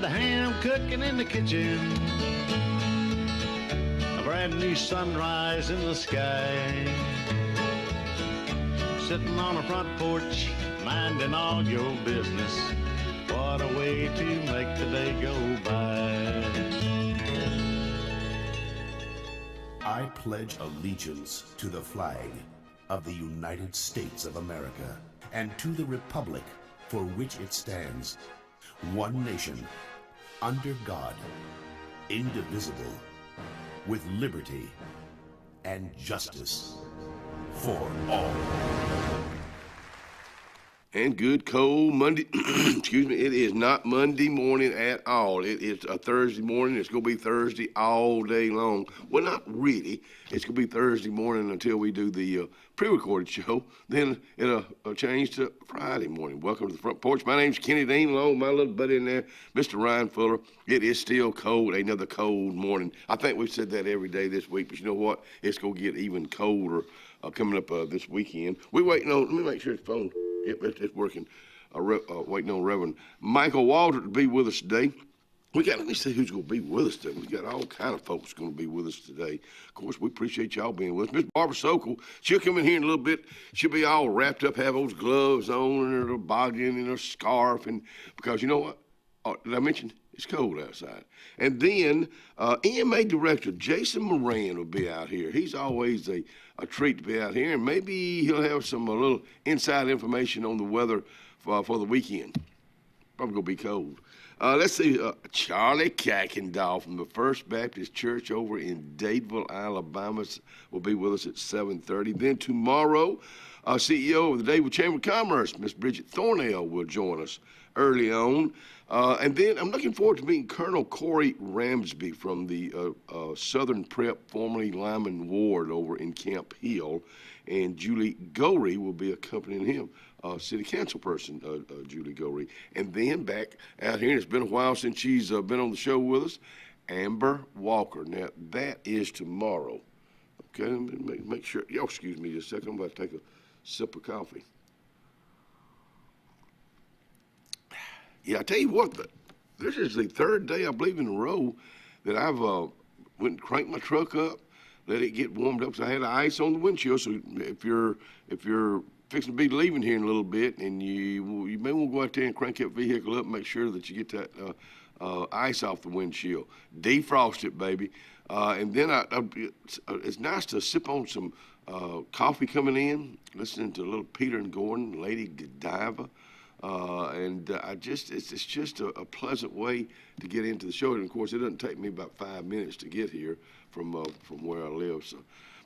a ham cooking in the kitchen, a brand new sunrise in the sky, sitting on a front porch, minding all your business. What a way to make the day go by. I pledge allegiance to the flag of the United States of America and to the republic for which it stands, one nation, under God, indivisible, with liberty and justice for all. And good cold Monday, excuse me, it is not Monday morning at all. It is a Thursday morning. It's going to be Thursday all day long. Well, not really. It's going to be Thursday morning until we do the pre-recorded show. Then it'll change to Friday morning. Welcome to the Front Porch. My name's Kenny Dean, along with my little buddy in there, Mr. Ryan Fuller. It is still cold, another cold morning. I think we've said that every day this week, but you know what? It's going to get even colder coming up this weekend. We're waiting on, let me make sure the phone. Yep, it's working. Waiting on Reverend Michael Walter to be with us today. Let me see who's going to be with us today. We got all kind of folks going to be with us today. Of course, we appreciate y'all being with us. Miss Barbara Sokol, she'll come in here in a little bit. She'll be all wrapped up, have those gloves on and her little boggin and her scarf. And because you know what? Did I mention it's cold outside? And then EMA Director Jason Moran will be out here. He's always a treat to be out here, and maybe he'll have some a little inside information on the weather for the weekend. Probably gonna be cold. Let's see, Charlie Kuykendall from the First Baptist Church over in Dadeville, Alabama, will be with us at 7:30. Then tomorrow, CEO of the Dadeville Chamber of Commerce, Miss Bridget Thornell, will join us early on. And then I'm looking forward to meeting Colonel Corey Ramsby from the Southern Prep, formerly Lyman Ward, over in Camp Hill. And Julie Gorey will be accompanying him, city council person, Julie Gorey. And then back out here, and it's been a while since she's been on the show with us, Amber Walker. Now, that is tomorrow. Okay, let me make sure. Y'all excuse me just a second. I'm about to take a sip of coffee. Yeah, I tell you what, this is the third day, I believe, in a row that I've went and cranked my truck up, let it get warmed up. So I had ice on the windshield. So if you're fixing to be leaving here in a little bit, and you may want to go out there and crank that vehicle up and make sure that you get that ice off the windshield. Defrost it, baby. And then it's nice to sip on some coffee coming in, listening to little Peter and Gordon, Lady Godiva. It's just a pleasant way to get into the show. And of course, it doesn't take me about 5 minutes to get here from where I live. So,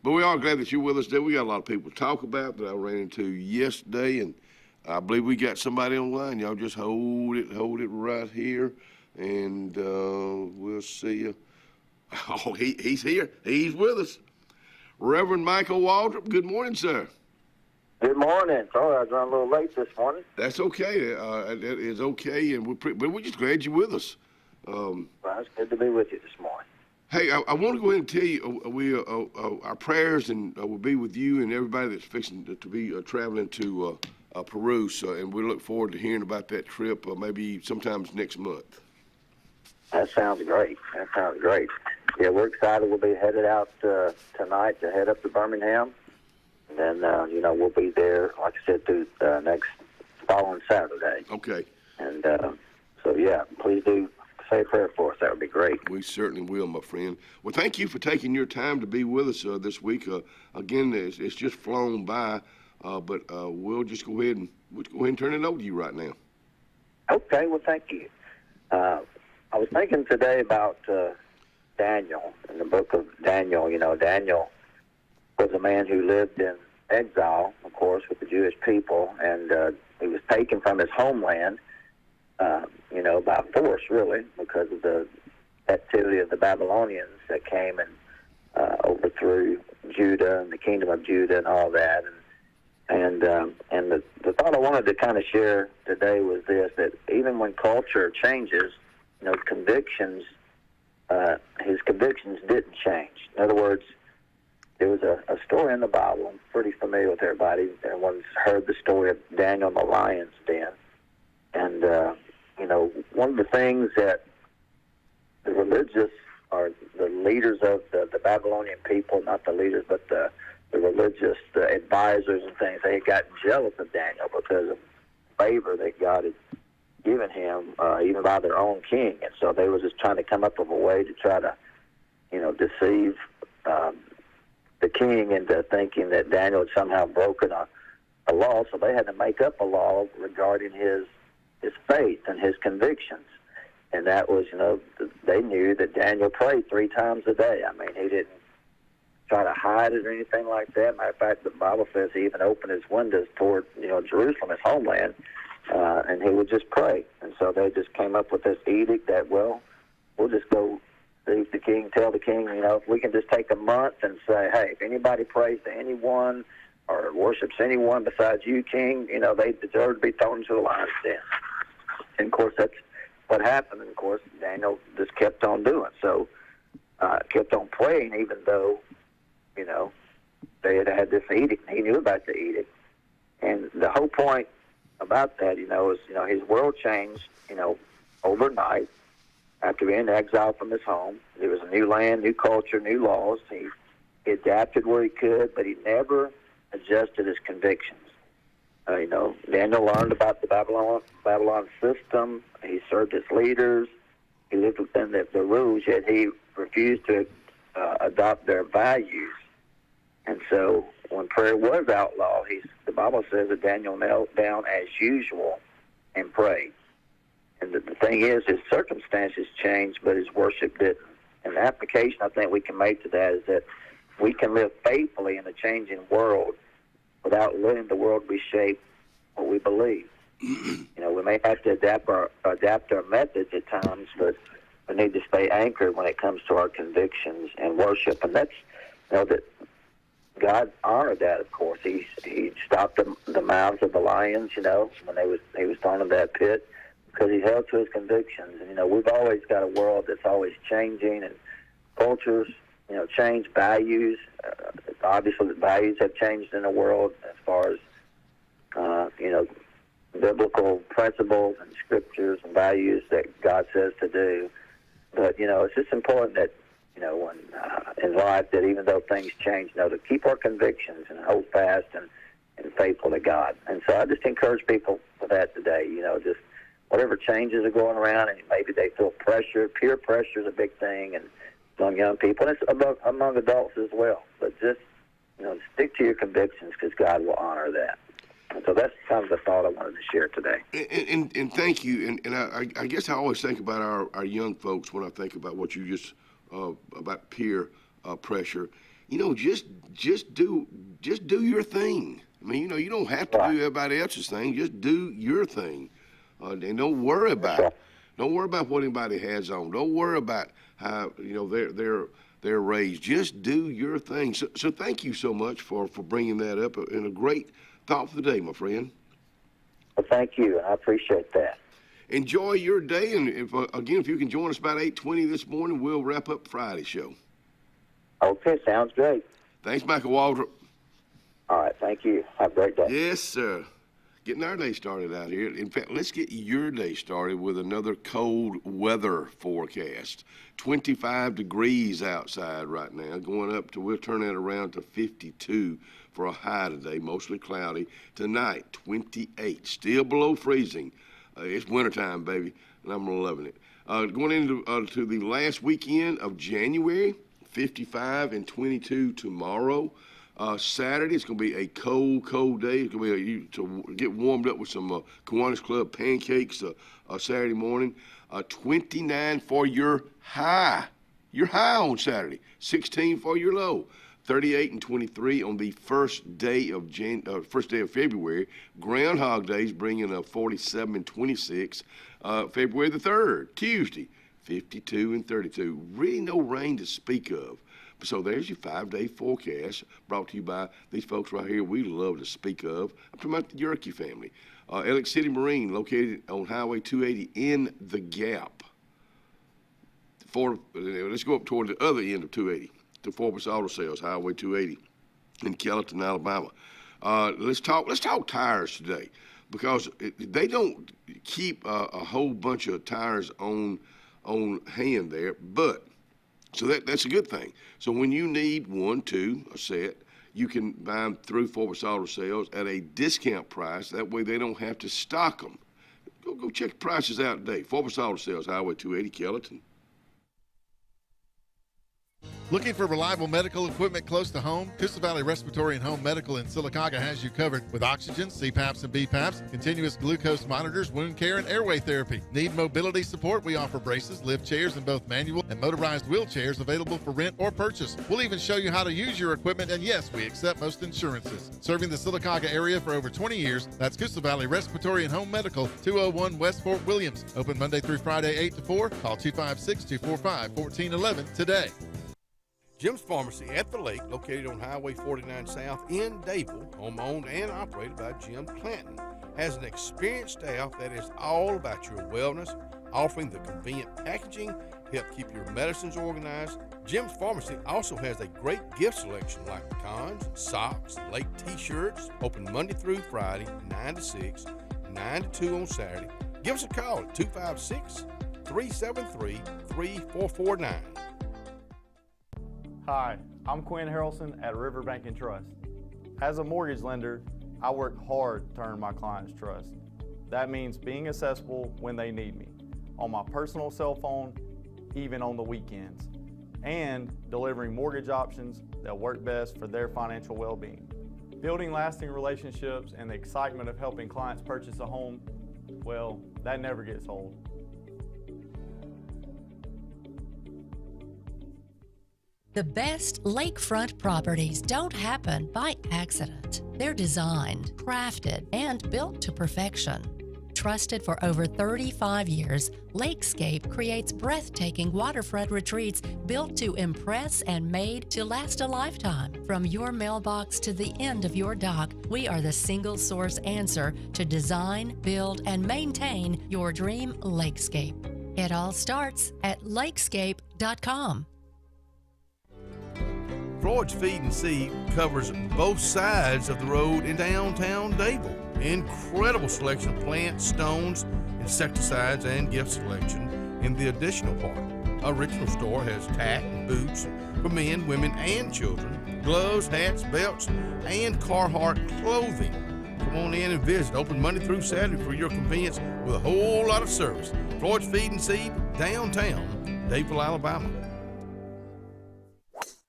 but we are glad that you're with us today. We got a lot of people to talk about that I ran into yesterday, and I believe we got somebody online. Y'all just hold it right here, and we'll see you. Oh, he's here. He's with us. Reverend Michael Waldrop. Good morning, sir. Good morning. Sorry, I was running a little late this morning. That's okay. That is okay, and but we're just glad you're with us. Well, it's good to be with you this morning. Hey, I want to go ahead and tell you, our prayers and will be with you and everybody that's fixing to be traveling to Peru. So, and we look forward to hearing about that trip maybe sometimes next month. That sounds great. Yeah, we're excited. We'll be headed out tonight to head up to Birmingham. And then, we'll be there, like I said, through next following Saturday. Okay. And so, yeah, please do say a prayer for us. That would be great. We certainly will, my friend. Well, thank you for taking your time to be with us this week. Again, it's just flown by, but we'll just go ahead and turn it over to you right now. Okay. Well, thank you. I was thinking today about Daniel, in the book of Daniel. Daniel was a man who lived in exile, of course, with the Jewish people, and he was taken from his homeland, by force, really, because of the activity of the Babylonians that came and overthrew Judah and the kingdom of Judah and all that. And the thought I wanted to kind of share today was this: that even when culture changes, convictions, his convictions didn't change. In other words, there was a story in the Bible, I'm pretty familiar with everybody. Everyone's heard the story of Daniel in the lion's den. And, one of the things that the religious or the leaders of the Babylonian people, not the leaders, but the religious advisors and things, they had gotten jealous of Daniel because of favor that God had given him, even by their own king. And so they were just trying to come up with a way to try to, deceive the king into thinking that Daniel had somehow broken a law. So they had to make up a law regarding his faith and his convictions. And that was, they knew that Daniel prayed 3 times a day. I mean, he didn't try to hide it or anything like that. Matter of fact, the Bible says he even opened his windows toward, Jerusalem, his homeland, and he would just pray. And so they just came up with this edict that, we'll just go see the king, tell the king, if we can just take a month and say, hey, if anybody prays to anyone or worships anyone besides you, king, they deserve to be thrown into the lion's den. And, of course, that's what happened. And, of course, Daniel just kept on doing. So kept on praying even though, they had this edict. He knew about the edict. And the whole point about that, is, his world changed, overnight after being exiled from his home. There was a new land, new culture, new laws. He adapted where he could, but he never adjusted his convictions. Daniel learned about the Babylon system. He served its leaders. He lived within the rules, yet he refused to adopt their values. And so when prayer was outlawed, the Bible says that Daniel knelt down as usual and prayed. And the thing is, his circumstances changed, but his worship didn't. And the application I think we can make to that is that we can live faithfully in a changing world without letting the world reshape what we believe. We may have to adapt our methods at times, but we need to stay anchored when it comes to our convictions and worship. And that's, that God honored that, of course. He stopped the mouths of the lions, when he was thrown in that pit, because he held to his convictions. And, we've always got a world that's always changing, and cultures, change, values. Obviously, the values have changed in the world as far as, biblical principles and scriptures and values that God says to do. But, it's just important that, when, in life, that even though things change, to keep our convictions and hold fast and faithful to God. And so I just encourage people with that today, just whatever changes are going around, and maybe they feel pressure. Peer pressure is a big thing, and among young people, and it's among adults as well. But just, stick to your convictions, because God will honor that. And so that's kind of the thought I wanted to share today. And thank you. And I guess I always think about our young folks when I think about what you just about peer pressure. Just do your thing. I mean, you don't have to do everybody else's thing. Just do your thing, and don't worry about it. Don't worry about what anybody has on. Don't worry about how they're raised. Just do your thing. So thank you so much for bringing that up, and a great thought for the day, my friend. Well, thank you. I appreciate that. Enjoy your day, and if you can join us about 8:20 this morning, we'll wrap up Friday's show. Okay, sounds great. Thanks, Michael Waldrop. All right, thank you. Have a great day. Yes, sir. Getting our day started out here. In fact, let's get your day started with another cold weather forecast. 25 degrees outside right now, going up to, we'll turn that around to 52 for a high today, mostly cloudy. Tonight, 28, still below freezing. It's wintertime, baby, and I'm loving it. Going into to the last weekend of January, 55 and 22 tomorrow. Saturday, it's going to be a cold day. It's going to be to get warmed up with some Kiwanis Club pancakes Saturday morning. 29 for your high. Your high on Saturday. 16 for your low. 38 and 23 on the first day of February. Groundhog Days bringing a 47 and 26. February the 3rd, Tuesday, 52 and 32. Really no rain to speak of. So there's your 5-day forecast brought to you by these folks right here we love to speak of. I'm talking about the Yerke family. Alex City Marine, located on Highway 280 in the Gap. Let's go up toward the other end of 280 to Forbes Auto Sales, Highway 280 in Kellyton, Alabama. Let's talk tires today, because they don't keep a whole bunch of tires on on hand there. But so that's a good thing. So when you need one, two, a set, you can buy them through Fortress Auto Sales at a discount price. That way they don't have to stock them. Go check the prices out today. Fortress Auto Sales, Highway 280, Kellyton. Looking for reliable medical equipment close to home? Coosa Valley Respiratory and Home Medical in Sylacauga has you covered with oxygen, CPAPs and BPAPs, continuous glucose monitors, wound care, and airway therapy. Need mobility support? We offer braces, lift chairs, and both manual and motorized wheelchairs available for rent or purchase. We'll even show you how to use your equipment, and yes, we accept most insurances. Serving the Sylacauga area for over 20 years, that's Coosa Valley Respiratory and Home Medical, 201 West Fort Williams. Open Monday through Friday, 8 to 4. Call 256-245-1411 today. Jim's Pharmacy at the Lake, located on Highway 49 South in Dayville, home-owned and operated by Jim Clanton, has an experienced staff that is all about your wellness, offering the convenient packaging to help keep your medicines organized. Jim's Pharmacy also has a great gift selection like pecans, socks, lake t-shirts, open Monday through Friday, 9 to 6, 9 to 2 on Saturday. Give us a call at 256-373-3449. Hi, I'm Quinn Harrelson at Riverbank and Trust. As a mortgage lender, I work hard to earn my clients' trust. That means being accessible when they need me, on my personal cell phone, even on the weekends, and delivering mortgage options that work best for their financial well-being. Building lasting relationships and the excitement of helping clients purchase a home, well, that never gets old. The best lakefront properties don't happen by accident. They're designed, crafted, and built to perfection. Trusted for over 35 years, Lakescape creates breathtaking waterfront retreats built to impress and made to last a lifetime. From your mailbox to the end of your dock, we are the single source answer to design, build, and maintain your dream lakescape. It all starts at lakescape.com. Floyd's Feed and Seed covers both sides of the road in downtown Dayville. Incredible selection of plants, stones, insecticides, and gift selection in the additional part. Our original store has tack and boots for men, women, and children, gloves, hats, belts, and Carhartt clothing. Come on in and visit. Open Monday through Saturday for your convenience with a whole lot of service. Floyd's Feed and Seed, downtown Dayville, Alabama.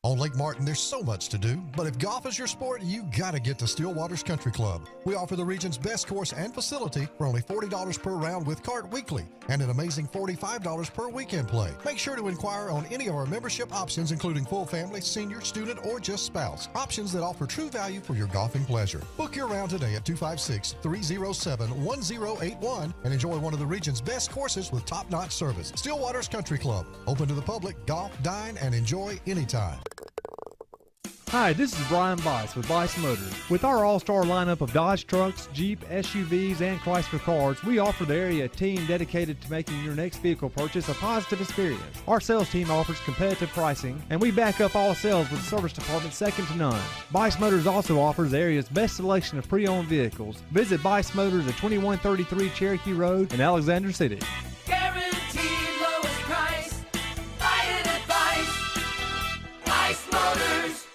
On Lake Martin, there's so much to do, but if golf is your sport, you gotta get to Stillwater's Country Club. We offer the region's best course and facility for only $40 per round with cart weekly, and an amazing $45 per weekend play. Make sure to inquire on any of our membership options, including full family, senior, student, or just spouse. Options that offer true value for your golfing pleasure. Book your round today at 256-307-1081 and enjoy one of the region's best courses with top-notch service. Stillwater's Country Club. Open to the public, golf, dine, and enjoy anytime. Hi, this is Brian Bice with Bice Motors. With our all-star lineup of Dodge trucks, Jeep, SUVs, and Chrysler cars, we offer the area a team dedicated to making your next vehicle purchase a positive experience. Our sales team offers competitive pricing, and we back up all sales with a service department second to none. Bice Motors also offers the area's best selection of pre-owned vehicles. Visit Bice Motors at 2133 Cherokee Road in Alexander City. Guaranteed lowest price. Buy it at Bice Motors.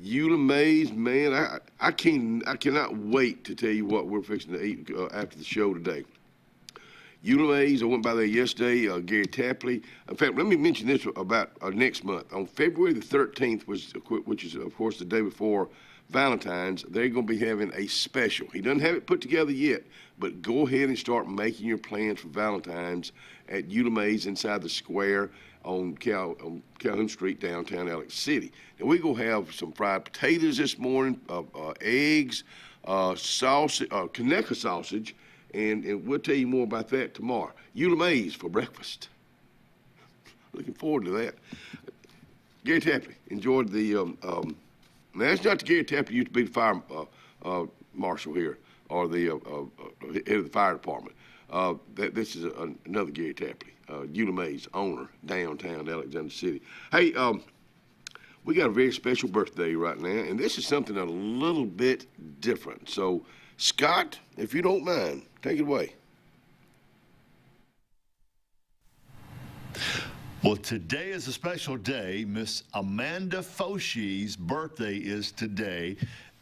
Eula Mays, man, I cannot wait to tell you what we're fixing to eat after the show today. Eula Mays, I went by there yesterday. Gary Tapley. In fact, let me mention this about next month. On February the 13th, which is of course the day before Valentine's, they're going to be having a special. He doesn't have it put together yet, but go ahead and start making your plans for Valentine's at Ulamay's inside the square on Calhoun Street, downtown Alex City. And we're going to have some fried potatoes this morning, eggs, sausage, Conecuh sausage, and we'll tell you more about that tomorrow. Ulamay's for breakfast. Looking forward to that. Gary Tapley enjoyed the, now that's not the Gary Tapley used to be the fire marshal here, or the head of the fire department. This is another Gary Tapley, Ulamay's owner, downtown Alexander City. Hey, we got a very special birthday right now, and this is something a little bit different. So, Scott, if you don't mind, take it away. Well, today is a special day. Miss Amanda Foshi's birthday is today,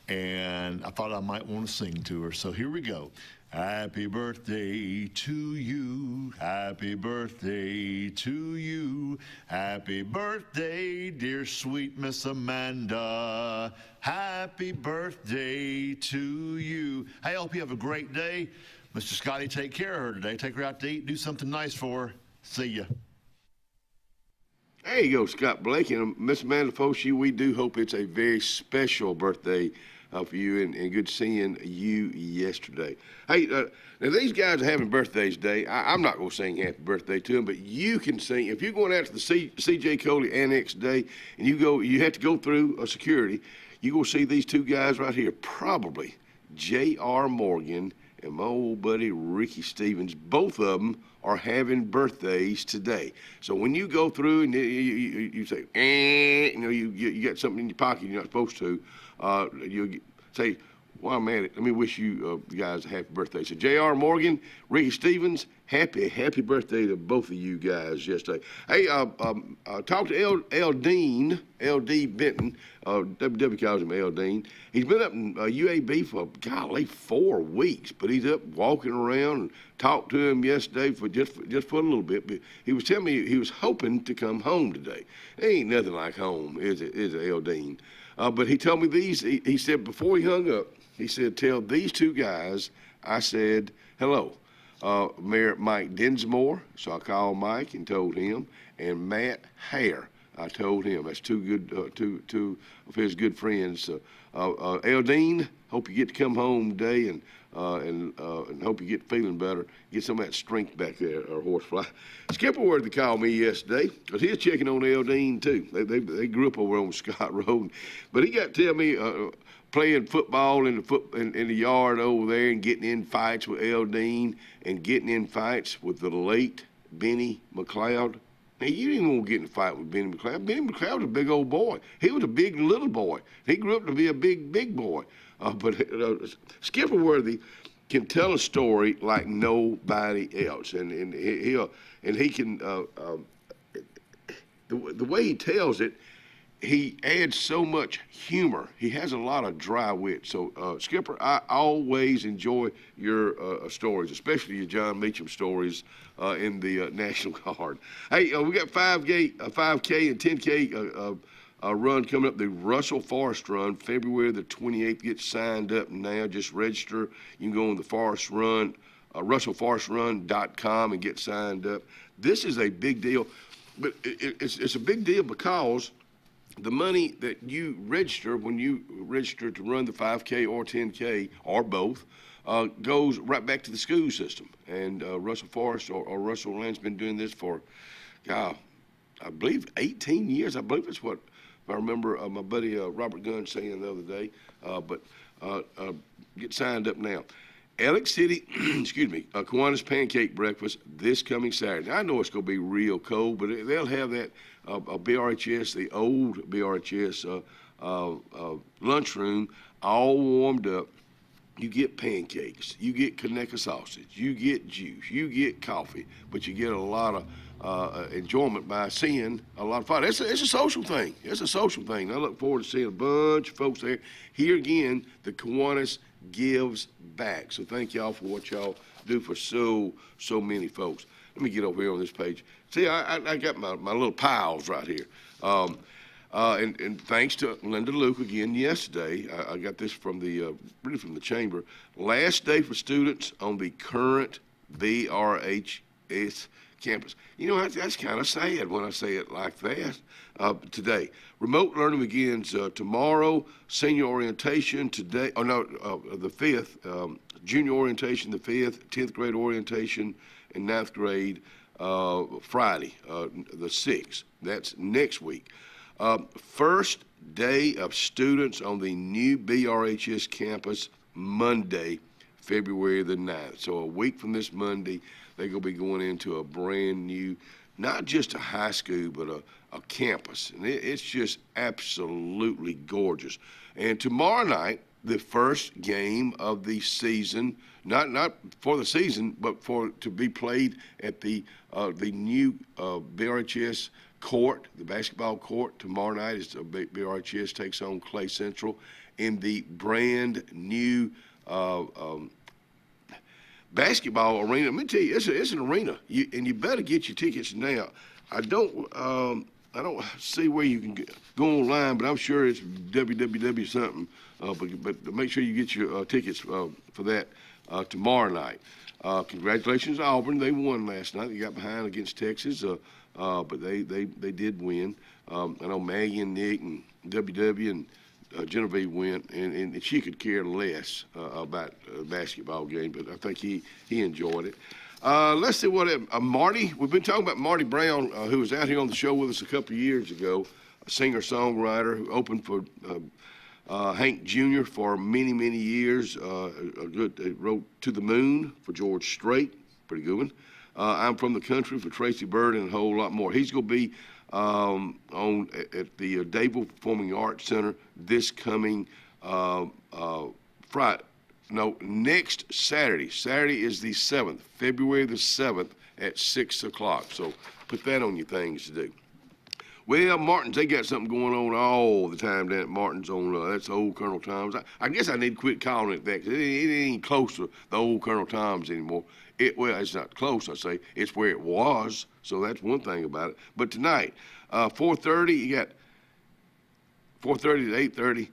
and I thought I might want to sing to her. So here we go. Happy birthday to you. Happy birthday to you. Happy birthday, dear sweet Miss Amanda. Happy birthday to you. Hey, I hope you have a great day. Mr. Scotty, take care of her today. Take her out to eat. Do something nice for her. See ya. There you go, Scott Blake. And Miss Amanda Foshi, we do hope it's a very special birthday for you, and good seeing you yesterday. Hey, now these guys are having birthdays today. I'm not going to sing happy birthday to them, but you can sing. If you're going out to the C.J. Coley Annex Day and you have to go through a security, you're going to see these two guys right here, probably J.R. Morgan and my old buddy Ricky Stevens. Both of them are having birthdays today. So when you go through and you say, you got something in your pocket you're not supposed to, you'll say, while I'm at it, let me wish you guys a happy birthday. So J.R. Morgan, Ricky Stevens, happy birthday to both of you guys yesterday. Hey, talk to L.D. Benton. WW calls him L. Dean. He's been up in UAB for, golly, 4 weeks, but he's up walking around, and talked to him yesterday for just for a little bit. But he was telling me he was hoping to come home today. There ain't nothing like home, is it, L. Dean? But he told me these, he said before he hung up, he said, tell these two guys, I said, hello. Mayor Mike Dinsmore, so I called Mike and told him, and Matt Hare, I told him. That's two of his good friends. Eldine, hope you get to come home today, and hope you get feeling better. Get some of that strength back there, or horsefly. Skipper Worthy called me yesterday because he was checking on Eldine too. They grew up over on Scott Road, but he got to tell me playing football in the yard over there and getting in fights with Eldine and getting in fights with the late Benny McLeod. Now, you didn't want to get in a fight with Benny McLeod. Benny McLeod was a big old boy. He was a big little boy. He grew up to be a big boy. But Skipper Worthy can tell a story like nobody else, and he can the way he tells it, he adds so much humor. He has a lot of dry wit. So, Skipper, I always enjoy your stories, especially your John Meacham stories in the National Guard. Hey, we got 5K and 10K run coming up, the Russell Forest Run, February the 28th. Get signed up now. Just register. You can go on the Forest Run, russellforestrun.com, and get signed up. This is a big deal, but it's a big deal because the money that you register when you register to run the 5K or 10K or both goes right back to the school system. And Russell Forest or Russell Land's been doing this for, I believe 18 years. I believe it's what I remember my buddy Robert Gunn saying the other day. But get signed up now. Alex City, Kiwanis Pancake Breakfast this coming Saturday. Now, I know it's going to be real cold, but they'll have that BRHS, the old BRHS lunchroom, all warmed up. You get pancakes, you get Conecuh sausage, you get juice, you get coffee, but you get a lot of enjoyment by seeing a lot of fun. It's a social thing. It's a social thing. I look forward to seeing a bunch of folks there. Here again, the Kiwanis gives back. So thank y'all for what y'all do for so many folks. Let me get over here on this page. See, I got my little piles right here. And thanks to Linda Luke again yesterday, I got this from really from the chamber. Last day for students on the current BRHS campus. You know, that's kind of sad when I say it like that. Today, remote learning begins tomorrow. Senior orientation today. Oh no, the 5th. Junior orientation the 5th. 10th grade orientation and 9th grade Friday, the 6th. That's next week. First day of students on the new BRHS campus Monday, February the 9th. So a week from this Monday, they're going to be going into a brand new, not just a high school, but a campus. And it's just absolutely gorgeous. And tomorrow night, the first game of the season, not for the season, but to be played at the new BRHS court, the basketball court. Tomorrow night is BRHS takes on Clay Central in the brand new basketball arena. Let me tell you, it's an arena, and you better get your tickets now. I don't see where you can go online, but I'm sure it's www something. But make sure you get your tickets for that tomorrow night. Congratulations, Auburn. They won last night. They got behind against Texas, but they did win. I know Maggie and Nick and WW and Genevieve went, and she could care less about the basketball game, but I think he enjoyed it. Let's see what Marty. We've been talking about Marty Brown, who was out here on the show with us a couple of years ago, a singer-songwriter who opened for Hank Jr. for many, many years. Wrote To the Moon for George Strait, pretty good one. I'm From the Country for Tracy Byrd, and a whole lot more. He's going to be at the Dayville Performing Arts Center this coming Friday. No, next Saturday. Saturday is the 7th, February the 7th at 6 o'clock. So put that on your things to do. Well, Martin's, they got something going on all the time down at Martin's on, that's Old Colonel Tom's. I guess I need to quit calling it that, because it ain't close to the Old Colonel Tom's anymore. Well, it's not close, I say. It's where it was, so that's one thing about it. But tonight, 4:30, you got 4:30 to 8:30,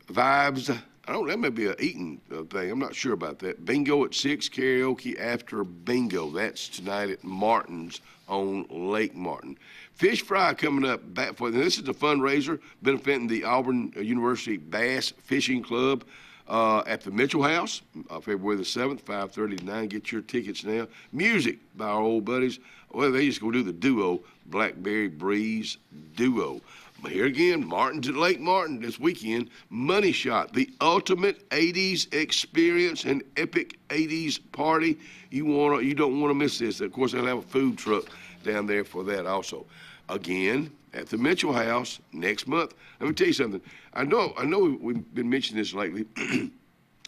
Vibes. That may be an eating thing. I'm not sure about that. Bingo at 6, karaoke after bingo. That's tonight at Martin's on Lake Martin. Fish fry coming up back for this is a fundraiser benefiting the Auburn University Bass Fishing Club at the Mitchell House, February the 7th, 5:30 to 9. Get your tickets now. Music by our old buddies. Well, they just go do the duo, Blackberry Breeze Duo. Here again, Martin's at Lake Martin this weekend. Money Shot, the ultimate 80s experience, an epic 80s party. You don't want to miss this. Of course, they'll have a food truck down there for that also. Again, at the Mitchell House next month. Let me tell you something. I know we've been mentioning this lately,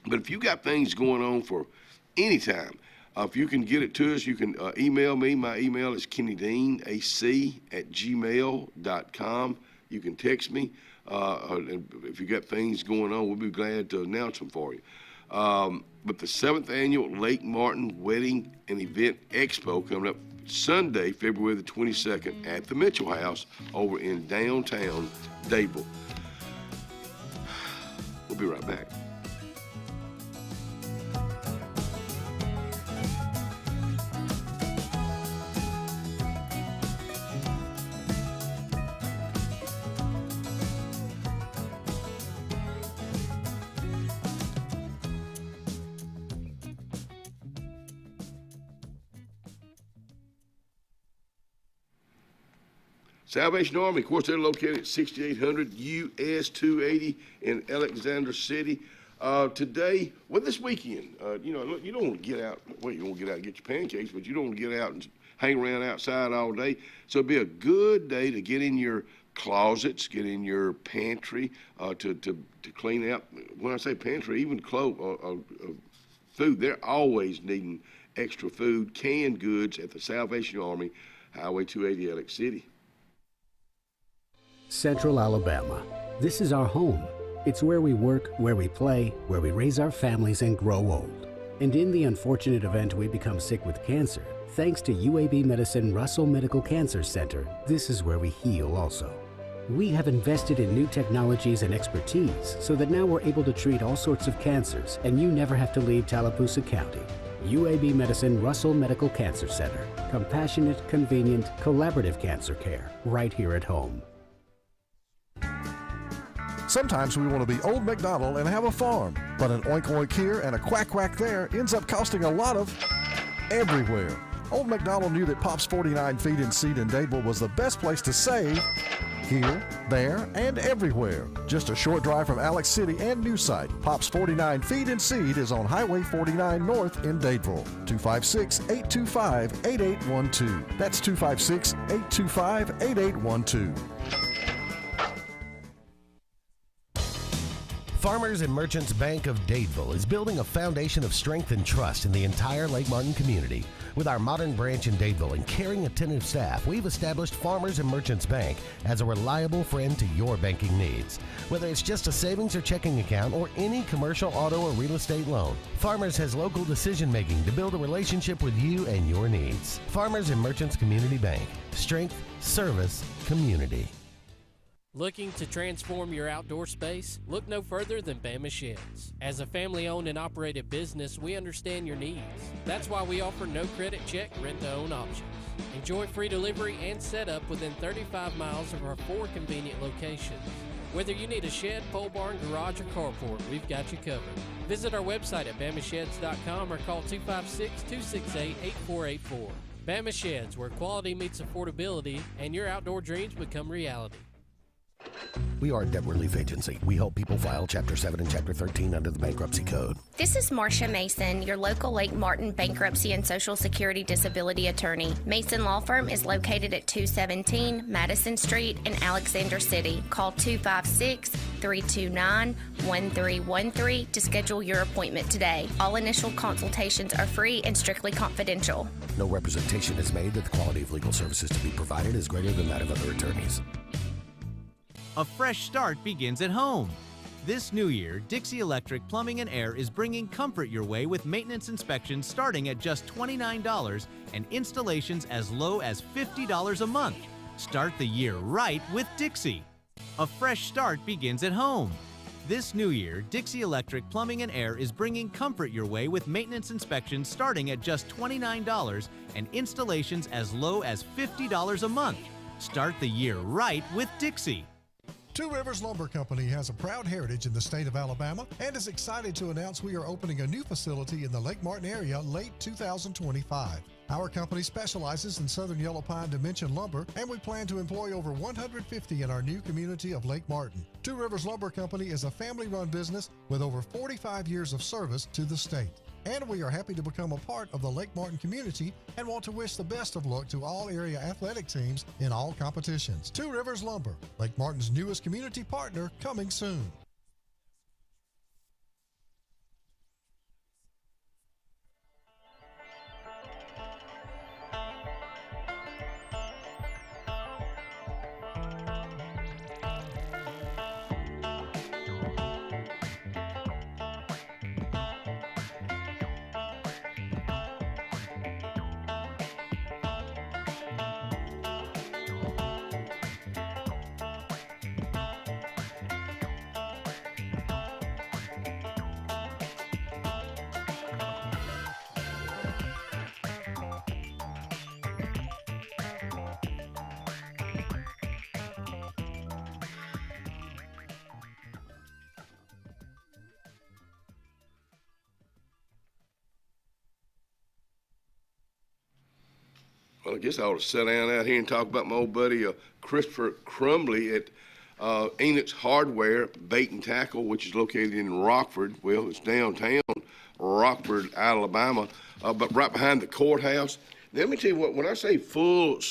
but if you got things going on for any time, if you can get it to us, you can email me. My email is kennydeanac@gmail.com. You can text me. And if you got things going on, we'll be glad to announce them for you. But the 7th Annual Lake Martin Wedding and Event Expo coming up Sunday, February the 22nd at the Mitchell House over in downtown Dayville. We'll be right back. Salvation Army, of course, they're located at 6800 US 280 in Alexander City. Today, this weekend, you don't want to get out. Well, you want to get out and get your pancakes, but you don't want to get out and hang around outside all day. So it'd be a good day to get in your closets, get in your pantry, to clean out. When I say pantry, even food, they're always needing extra food, canned goods at the Salvation Army, Highway 280, Alex City. Central Alabama. This is our home. It's where we work, where we play, where we raise our families and grow old. And in the unfortunate event we become sick with cancer, thanks to UAB Medicine Russell Medical Cancer Center, this is where we heal also. We have invested in new technologies and expertise so that now we're able to treat all sorts of cancers, and you never have to leave Tallapoosa County. UAB Medicine Russell Medical Cancer Center. Compassionate, convenient, collaborative cancer care right here at home. Sometimes we want to be Old MacDonald and have a farm, but an oink oink here and a quack quack there ends up costing a lot of everywhere. Old MacDonald knew that Pop's 49 Feed and Seed in Dadeville was the best place to save here, there, and everywhere. Just a short drive from Alex City and New Site. Pop's 49 Feed and Seed is on Highway 49 North in Dadeville. 256-825-8812. That's 256-825-8812. Farmers and Merchants Bank of Dadeville is building a foundation of strength and trust in the entire Lake Martin community. With our modern branch in Dadeville and caring, attentive staff, we've established Farmers and Merchants Bank as a reliable friend to your banking needs. Whether it's just a savings or checking account or any commercial, auto, or real estate loan, Farmers has local decision making to build a relationship with you and your needs. Farmers and Merchants Community Bank. Strength, service, community. Looking to transform your outdoor space? Look no further than Bama Sheds. As a family-owned and operated business, we understand your needs. That's why we offer no credit check, rent-to-own options. Enjoy free delivery and setup within 35 miles of our 4 convenient locations. Whether you need a shed, pole barn, garage, or carport, we've got you covered. Visit our website at bamasheds.com or call 256-268-8484. Bama Sheds, where quality meets affordability and your outdoor dreams become reality. We are a debt relief agency. We help people file Chapter 7 and Chapter 13 under the Bankruptcy Code. This is Marcia Mason, your local Lake Martin bankruptcy and Social Security disability attorney. Mason Law Firm is located at 217 Madison Street in Alexander City. Call 256-329-1313 to schedule your appointment today. All initial consultations are free and strictly confidential. No representation is made that the quality of legal services to be provided is greater than that of other attorneys. A fresh start begins at home. This new year, Dixie Electric Plumbing and Air is bringing comfort your way with maintenance inspections starting at just $29 and installations as low as $50 a month. Start the year right with Dixie. A fresh start begins at home. This new year, Dixie Electric Plumbing and Air is bringing comfort your way with maintenance inspections starting at just $29 and installations as low as $50 a month. Start the year right with Dixie. Two Rivers Lumber Company has a proud heritage in the state of Alabama and is excited to announce we are opening a new facility in the Lake Martin area late 2025. Our company specializes in southern yellow pine dimension lumber, and we plan to employ over 150 in our new community of Lake Martin. Two Rivers Lumber Company is a family-run business with over 45 years of service to the state. And we are happy to become a part of the Lake Martin community and want to wish the best of luck to all area athletic teams in all competitions. Two Rivers Lumber, Lake Martin's newest community partner, coming soon. Well, I guess I ought to sit down out here and talk about my old buddy Christopher Crumbley at Enoch's Hardware Bait and Tackle, which is located in Rockford. Well, it's downtown Rockford, Alabama, but right behind the courthouse. Let me tell you what, when I say a full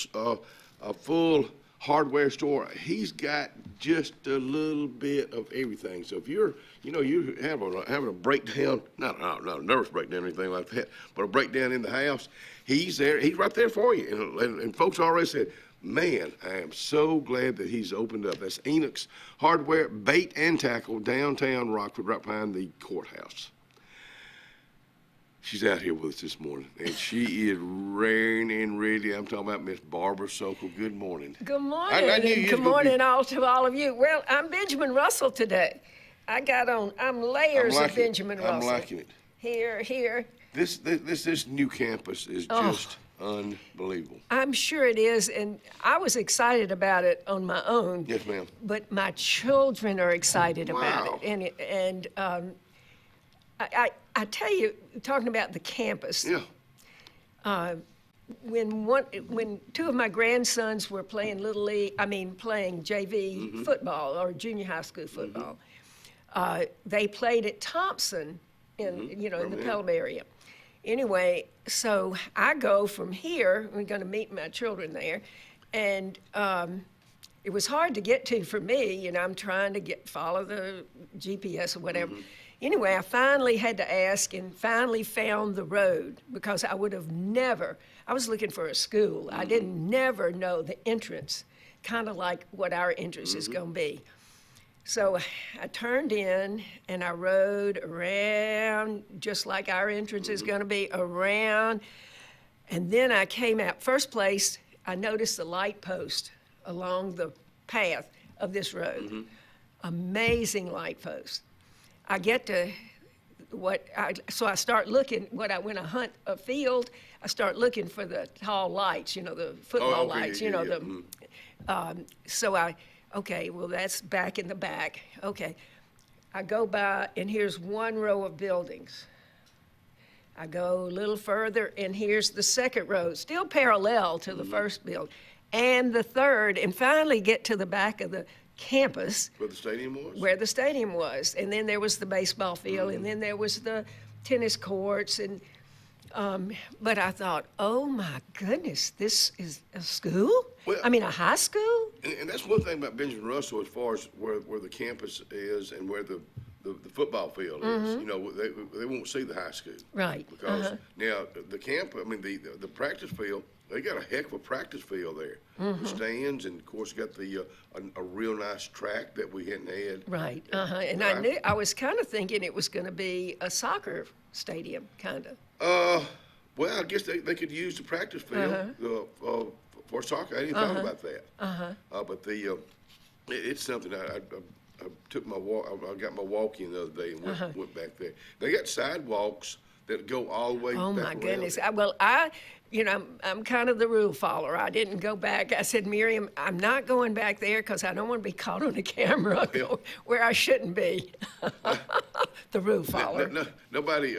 hardware store, he's got just a little bit of everything. So if you're having a breakdown, not a nervous breakdown or anything like that, but a breakdown in the house, he's there. He's right there for you. And folks already said, man, I am so glad that he's opened up. That's Enoch's Hardware, Bait and Tackle, downtown Rockford, right behind the courthouse. She's out here with us this morning, and she is raring and ready. I'm talking about Miss Barbara Sokol. Good morning. Good morning, and good morning to all of you. Well, I'm Benjamin Russell today. I'm layers of Benjamin Russell. I'm liking it. Here. This new campus is just unbelievable. I'm sure it is, and I was excited about it on my own. Yes, ma'am. But my children are excited about it, and I tell you, talking about the campus. Yeah. When two of my grandsons were playing playing JV football or junior high school football, they played at Thompson in the Pelham area. Anyway, so I go from here. We're going to meet my children there, and it was hard to get to for me. I'm trying to follow the GPS or whatever. Anyway, I finally had to ask and finally found the road because I would have never. I was looking for a school. I didn't never know the entrance, kind of like what our entrance is going to be. So I turned in and I rode around just like our entrance is going to be, around. And then I came out. First place, I noticed the light post along the path of this road. Amazing light post. I get to so I start looking, when I hunt a field, I start looking for the tall lights, the football lights, okay, well, that's back in the back. Okay. I go by, and here's one row of buildings. I go a little further, and here's the second row, still parallel to the first building, and the third, and finally get to the back of the campus. Where the stadium was? And then there was the baseball field, and then there was the tennis courts, and but I thought, oh my goodness, this is a school? Well, a high school? And that's one thing about Benjamin Russell as far as where the campus is and where the football field is. They won't see the high school. Right. Because now the the practice field, they got a heck of a practice field there. The stands, and of course got the a real nice track that we hadn't had. Right. And I was kind of thinking it was going to be a soccer stadium, kind of. Well, I guess they could use the practice field for soccer. I didn't thought about that. But it's something I took my walk. I got my walk in the other day and went back there. They got sidewalks that go all the way. Oh back my around goodness! It. I'm kind of the rule follower. I didn't go back. I said, Miriam, I'm not going back there because I don't want to be caught on a camera where I shouldn't be. The rule follower. Nobody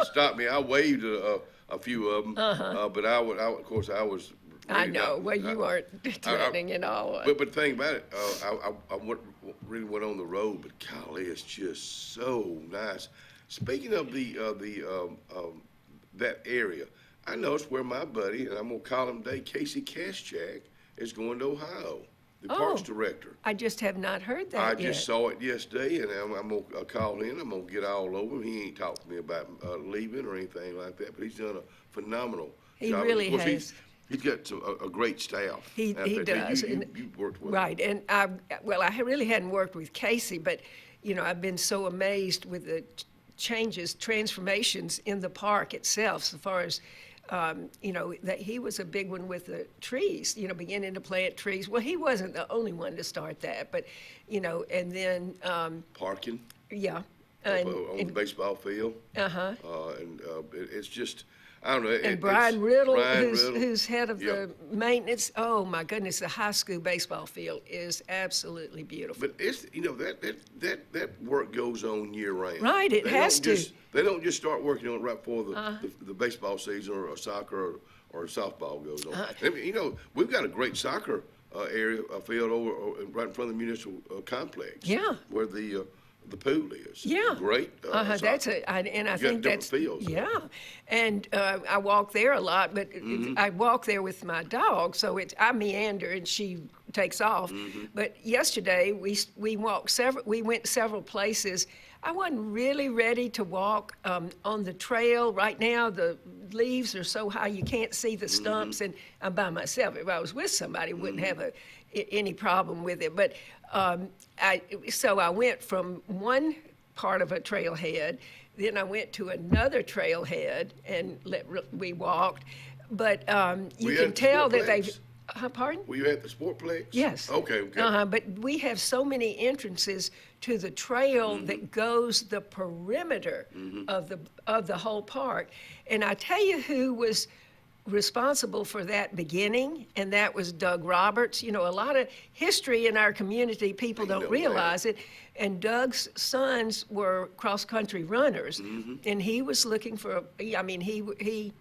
stopped me. I waved a few of them, but I was. Really I know. You weren't threatening at all. But the thing about it, I really went on the road. But golly, it's just so nice. Speaking of that area, I noticed where my buddy, and I'm gonna call him today, Casey Kaschak, is going to Ohio. The Parks director. I just have not heard that I yet. just saw it yesterday, and I'm going to call in. I'm going to get all over him. He ain't talked to me about leaving or anything like that, but he's done a phenomenal job. He really has. He's got a great staff. He does. You worked with him. Right, and I really hadn't worked with Casey, but I've been so amazed with the transformations in the park itself, as far as that he was a big one with the trees, beginning to plant trees. Well, he wasn't the only one to start that, but, and then... Parking? Yeah. On the baseball field. It's just... I don't know. And Brian Riddle, who's head of the maintenance. Oh my goodness, the high school baseball field is absolutely beautiful. But it's that work goes on year round. Right, it has to. They don't just start working on it right before the baseball season or soccer or softball goes on. We've got a great soccer field over right in front of the municipal complex. Yeah. Where the pool is. Yeah. Great. That's it. And I think that's fields. Yeah. And I walk there a lot, but I walk there with my dog, so I meander and she takes off. But yesterday we went several places. I wasn't really ready to walk on the trail. Right now the leaves are so high you can't see the stumps, and I'm by myself. If I was with somebody, I wouldn't have any problem with it. But so I went from one part of a trailhead. Then I went to another trailhead and we walked. But you can tell that they've. Pardon? Were you at the Sportplex? Yes. Okay. But we have so many entrances to the trail that goes the perimeter of the whole park. And I tell you who was responsible for that beginning, and that was Doug Roberts. You know, a lot of history in our community, people don't realize it. And Doug's sons were cross-country runners, and he was looking for, he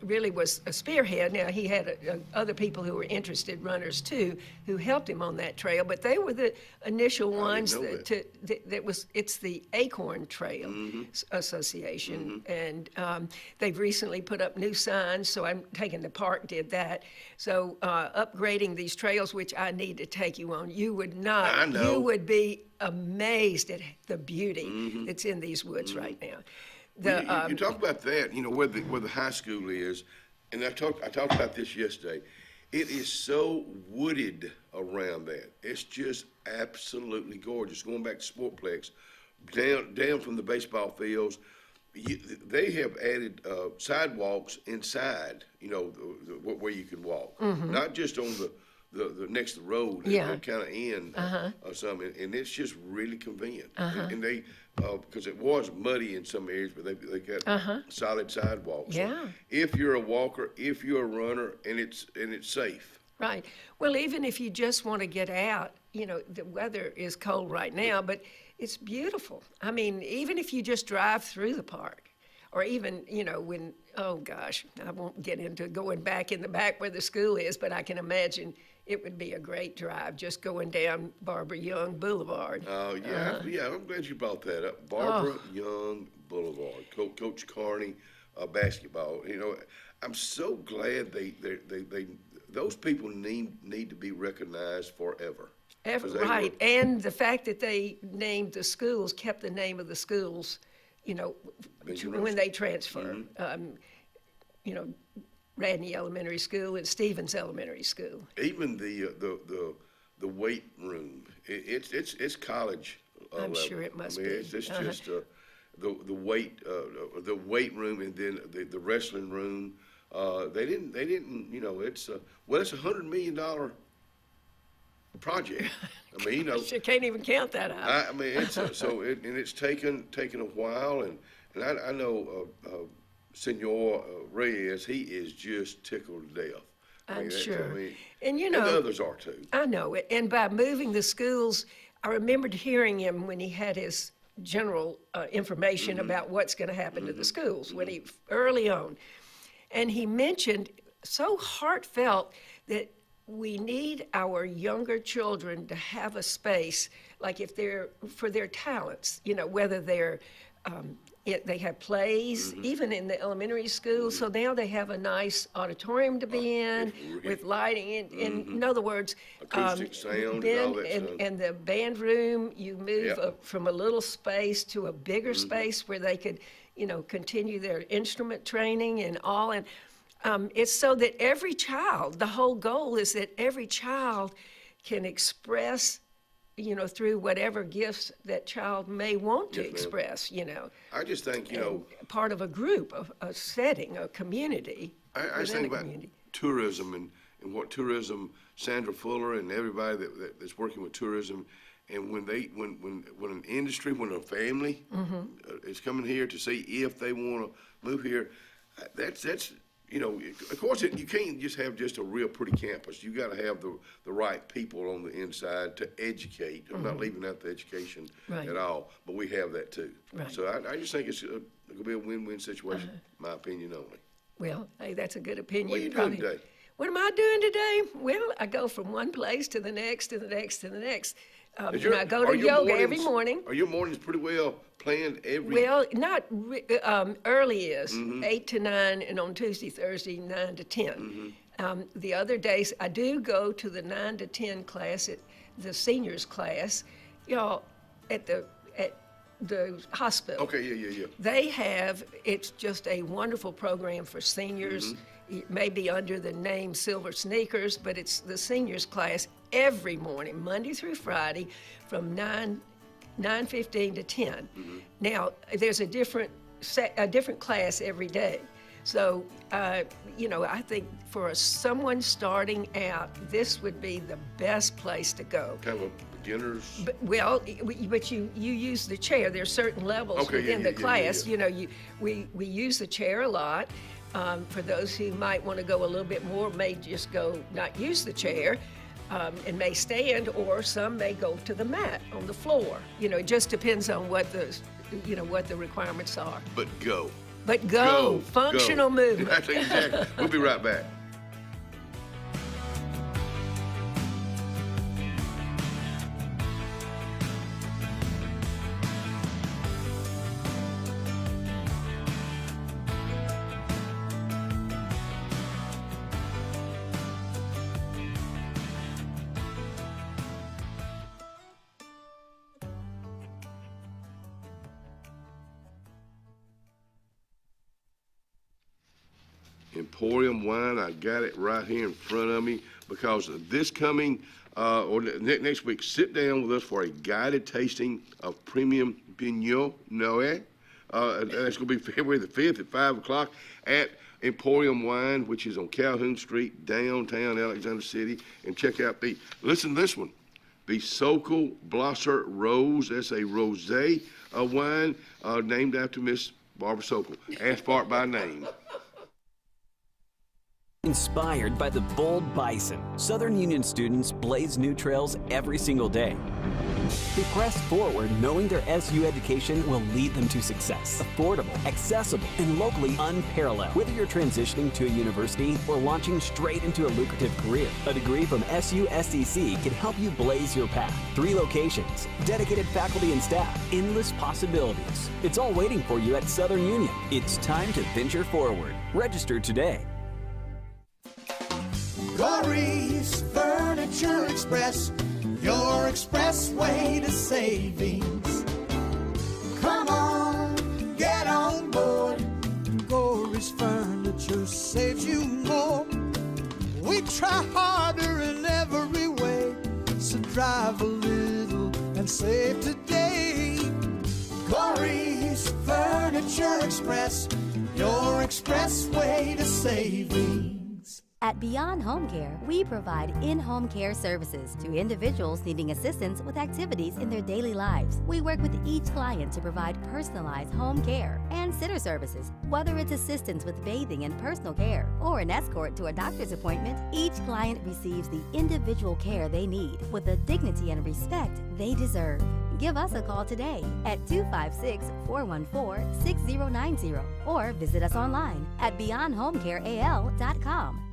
really was a spearhead. Now, he had other people who were interested runners too, who helped him on that trail, but they were the initial ones it's the Acorn Trail Association, and they've recently put up new signs, so I'm taking the park did that. So upgrading these trails, which I need to take you on, you would not, I know. you would be amazed at the beauty that's in these woods right now. You talk about that, you know, where the high school is, and I talked about this yesterday. It is so wooded around that. It's just absolutely gorgeous. Going back to Sportplex, down from the baseball fields, they have added sidewalks inside, you know, where you can walk, not just on the next to the road, kind of end or something, and it's just really convenient. And they, because it was muddy in some areas, but they got solid sidewalks. Yeah. So if you're a walker, if you're a runner, and it's safe. Right. Well, even if you just want to get out, you know, the weather is cold right now, but it's beautiful. I mean, even if you just drive through the park, or even, you know, when, oh gosh, I won't get into going back in the back where the school is, but I can imagine it would be a great drive just going down Barbara Young Boulevard. Oh, yeah. I'm glad you brought that up. Barbara Young Boulevard, Coach Carney, basketball. You know, I'm so glad they those people need to be recognized forever. Right, and the fact that they named the schools, kept the name of the schools, you know, when they transfer. You know, Radney Elementary School and Stevens Elementary School. Even the weight room, it's college. I'm level. sure it must be. It's just the weight room, and then the wrestling room. They didn't. You know, it's it's $100 million project. I mean, you know, you can't even count that out. I mean, it's it's taken a while, and I know Senor Reyes, he is just tickled to death. I'm sure. And you and know, others are too. I know it. And by moving the schools, I remembered hearing him when he had his general information about what's going to happen to the schools when he early on, and he mentioned so heartfelt that we need our younger children to have a space, like if they're for their talents, you know, whether they're they have plays, even in the elementary school. So now they have a nice auditorium to be in with lighting. In other words, acoustic sound and all that stuff. And the band room, you move from a little space to a bigger space where they could, you know, continue their instrument training and all. And it's so that every child, the whole goal is that every child can express, you know, through whatever gifts that child may want to express, you know. I just think, you know, part of a group, a setting, a community. I just think about tourism and what tourism, Sandra Fuller and everybody that's working with tourism, and when an industry, when a family is coming here to see if they want to move here, that's you know, of course, you can't just have just a real pretty campus. You got to have the right people on the inside to educate. I'm not leaving out the education at all, but we have that too. Right. So I just think it's going to be a win-win situation, my opinion only. Well, hey, that's a good opinion. What are you doing today? What am I doing today? Well, I go from one place to the next, to the next, to the next. And I go to yoga every morning. Are your mornings pretty well planned every? Well, not early is 8 to 9, and on Tuesday, Thursday, 9 to 10. The other days, I do go to the 9 to 10 class, at the seniors class, y'all, at the hospital. Okay, yeah. They have, it's just a wonderful program for seniors. It may be under the name Silver Sneakers, but it's the seniors class every morning, Monday through Friday, from 9 9:15 to 10. Now, there's a different class every day. So, I think for someone starting out, this would be the best place to go. Kind of a beginners. But you use the chair. There's certain levels within the class. We use the chair a lot. For those who might want to go a little bit more, may just not use the chair. And may stand, or some may go to the mat on the floor. It just depends on what the requirements are. But go. Functional movement. That's exactly. We'll be right back. Emporium Wine, I got it right here in front of me, because this coming, or next week, sit down with us for a guided tasting of premium Pinot Noir. That's going to be February the 5th at 5 o'clock at Emporium Wine, which is on Calhoun Street, downtown Alexander City. And check out listen to this one, the Sokol Blosser Rose. That's a rosé wine named after Miss Barbara Sokol. Ask for it by name. Inspired by the bold bison, Southern Union students blaze new trails every single day. They press forward knowing their SU education will lead them to success. Affordable, accessible, and locally unparalleled. Whether you're transitioning to a university or launching straight into a lucrative career, a degree from SU SEC can help you blaze your path. 3 locations, dedicated faculty and staff, endless possibilities. It's all waiting for you at Southern Union. It's time to venture forward. Register today. Corey's Furniture Express, your expressway to savings. Come on, get on board. Corey's Furniture saves you more. We try harder in every way, so drive a little and save today. Corey's Furniture Express, your expressway to savings. At Beyond Home Care, we provide in-home care services to individuals needing assistance with activities in their daily lives. We work with each client to provide personalized home care and sitter services. Whether it's assistance with bathing and personal care or an escort to a doctor's appointment, each client receives the individual care they need with the dignity and respect they deserve. Give us a call today at 256-414-6090 or visit us online at beyondhomecareal.com.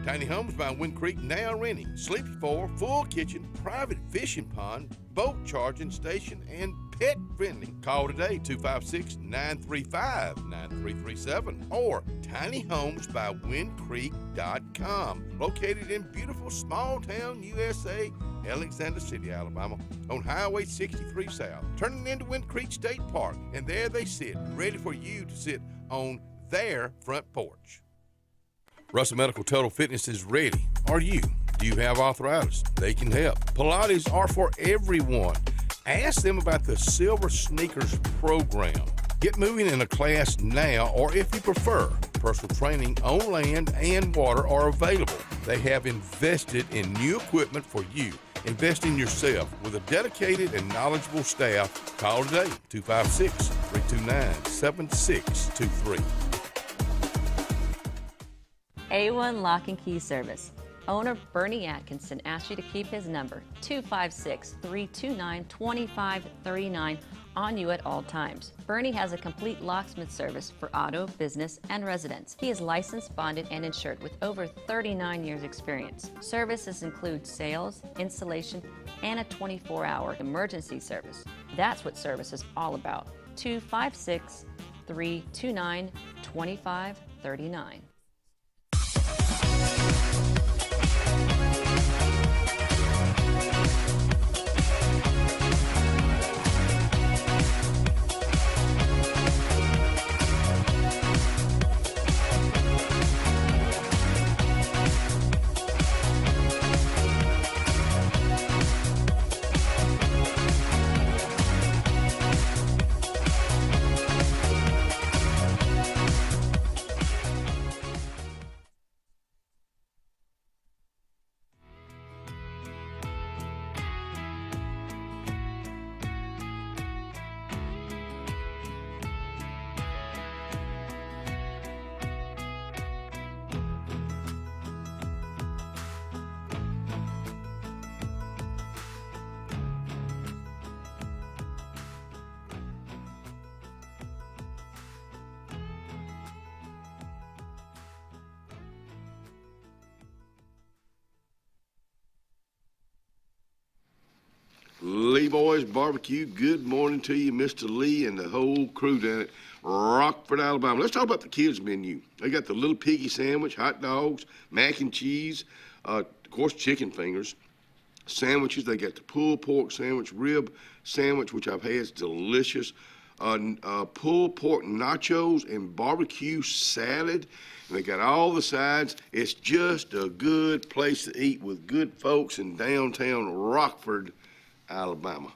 Tiny Homes by Wind Creek now renting Sleepy 4, full kitchen, private fishing pond, boat charging station, and pet friendly. Call today, 256-935-9337 or tinyhomesbywindcreek.com. Located in beautiful small town USA, Alexander City, Alabama, on Highway 63 South, turning into Wind Creek State Park, and there they sit, ready for you to sit on their front porch. Russell Medical Total Fitness is ready. Are you? Do you have arthritis? They can help. Pilates are for everyone. Ask them about the Silver Sneakers program. Get moving in a class now, or if you prefer, personal training on land and water are available. They have invested in new equipment for you. Invest in yourself with a dedicated and knowledgeable staff. Call today, 256-329-7623. A1 Lock and Key Service. Owner Bernie Atkinson asked you to keep his number, 256-329-2539, on you at all times. Bernie has a complete locksmith service for auto, business, and residence. He is licensed, bonded, and insured with over 39 years experience. Services include sales, installation, and a 24-hour emergency service. That's what service is all about. 256-329-2539. Lee Boys Barbecue. Good morning to you, Mr. Lee, and the whole crew down at Rockford, Alabama. Let's talk about the kids' menu. They got the little piggy sandwich, hot dogs, mac and cheese, of course, chicken fingers, sandwiches. They got the pulled pork sandwich, rib sandwich, which I've had. It's delicious. Pulled pork nachos and barbecue salad. And they got all the sides. It's just a good place to eat with good folks in downtown Rockford, Alabama.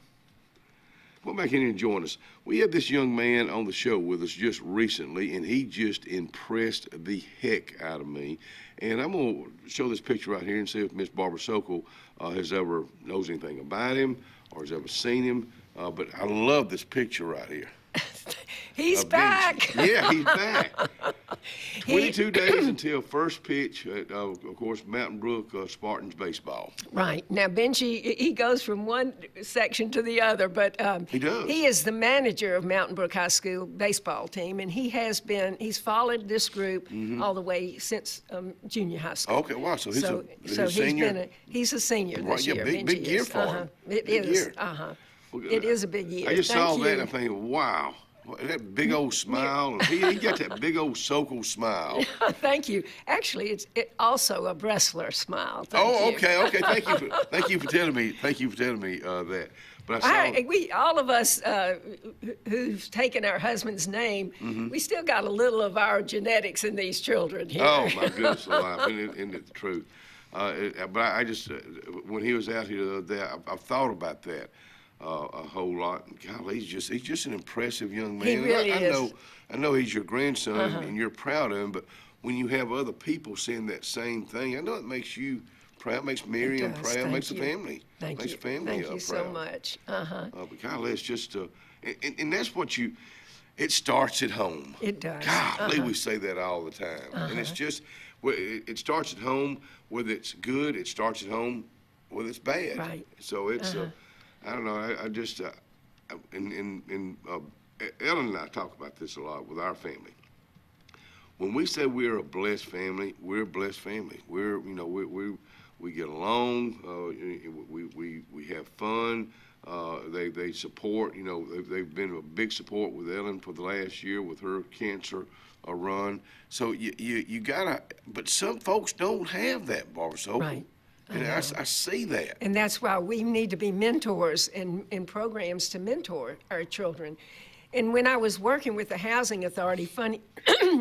Come back in and join us. We had this young man on the show with us just recently, and he just impressed the heck out of me. And I'm going to show this picture right here and see if Miss Barbara Sokol has ever knows anything about him or has ever seen him. But I love this picture right here. He's back. Yeah, he's back. 22 days until first pitch at, of course, Mountain Brook Spartans baseball. Right. Now, Benji, he goes from one section to the other, but he does. He is the manager of Mountain Brook High School baseball team, and he's followed this group all the way since junior high school. Okay, wow. So he's a he's senior? He's a senior this year. Big year for him. It Big is. year. It is a big year. I just Thank saw you. that and I'm thinking, wow. That big old smile. He got that big old Sokol smile. Thank you. Actually, it's also a Bressler smile. Okay. Thank you for telling me. That. But we all of us who've taken our husband's name, we still got a little of our genetics in these children here. Oh my goodness alive! Isn't it the truth? But I just when he was out here the other day, I've thought about that. A whole lot. Golly, he's just an impressive young man. He really is. I know he's your grandson and you're proud of him, but when you have other people saying that same thing, I know it makes you proud, makes Miriam proud, Thank makes you. the family. Thank makes you. the family Thank you proud. so much. But golly, it's just and that's what it starts at home. It does. Golly, we say that all the time. And it's just it starts at home, whether it's good, it starts at home, whether it's bad. Right. So it's I don't know. I just Ellen and I talk about this a lot with our family. When we say we're a blessed family, we're a blessed family. We get along. We have fun. They support. They've been a big support with Ellen for the last year with her cancer run. So you gotta. But some folks don't have that, Barbara Sokol. Right. And I see that. And that's why we need to be mentors in programs to mentor our children. And when I was working with the Housing Authority, funny,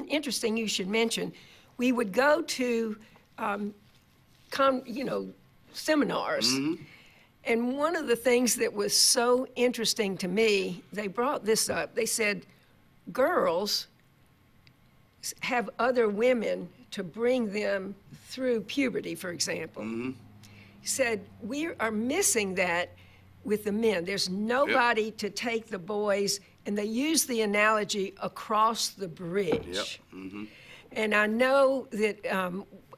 interesting you should mention, we would go to, seminars. And one of the things that was so interesting to me, they brought this up. They said, girls have other women to bring them through puberty, for example. He said, we are missing that with the men. There's nobody to take the boys, and they use the analogy across the bridge. And I know that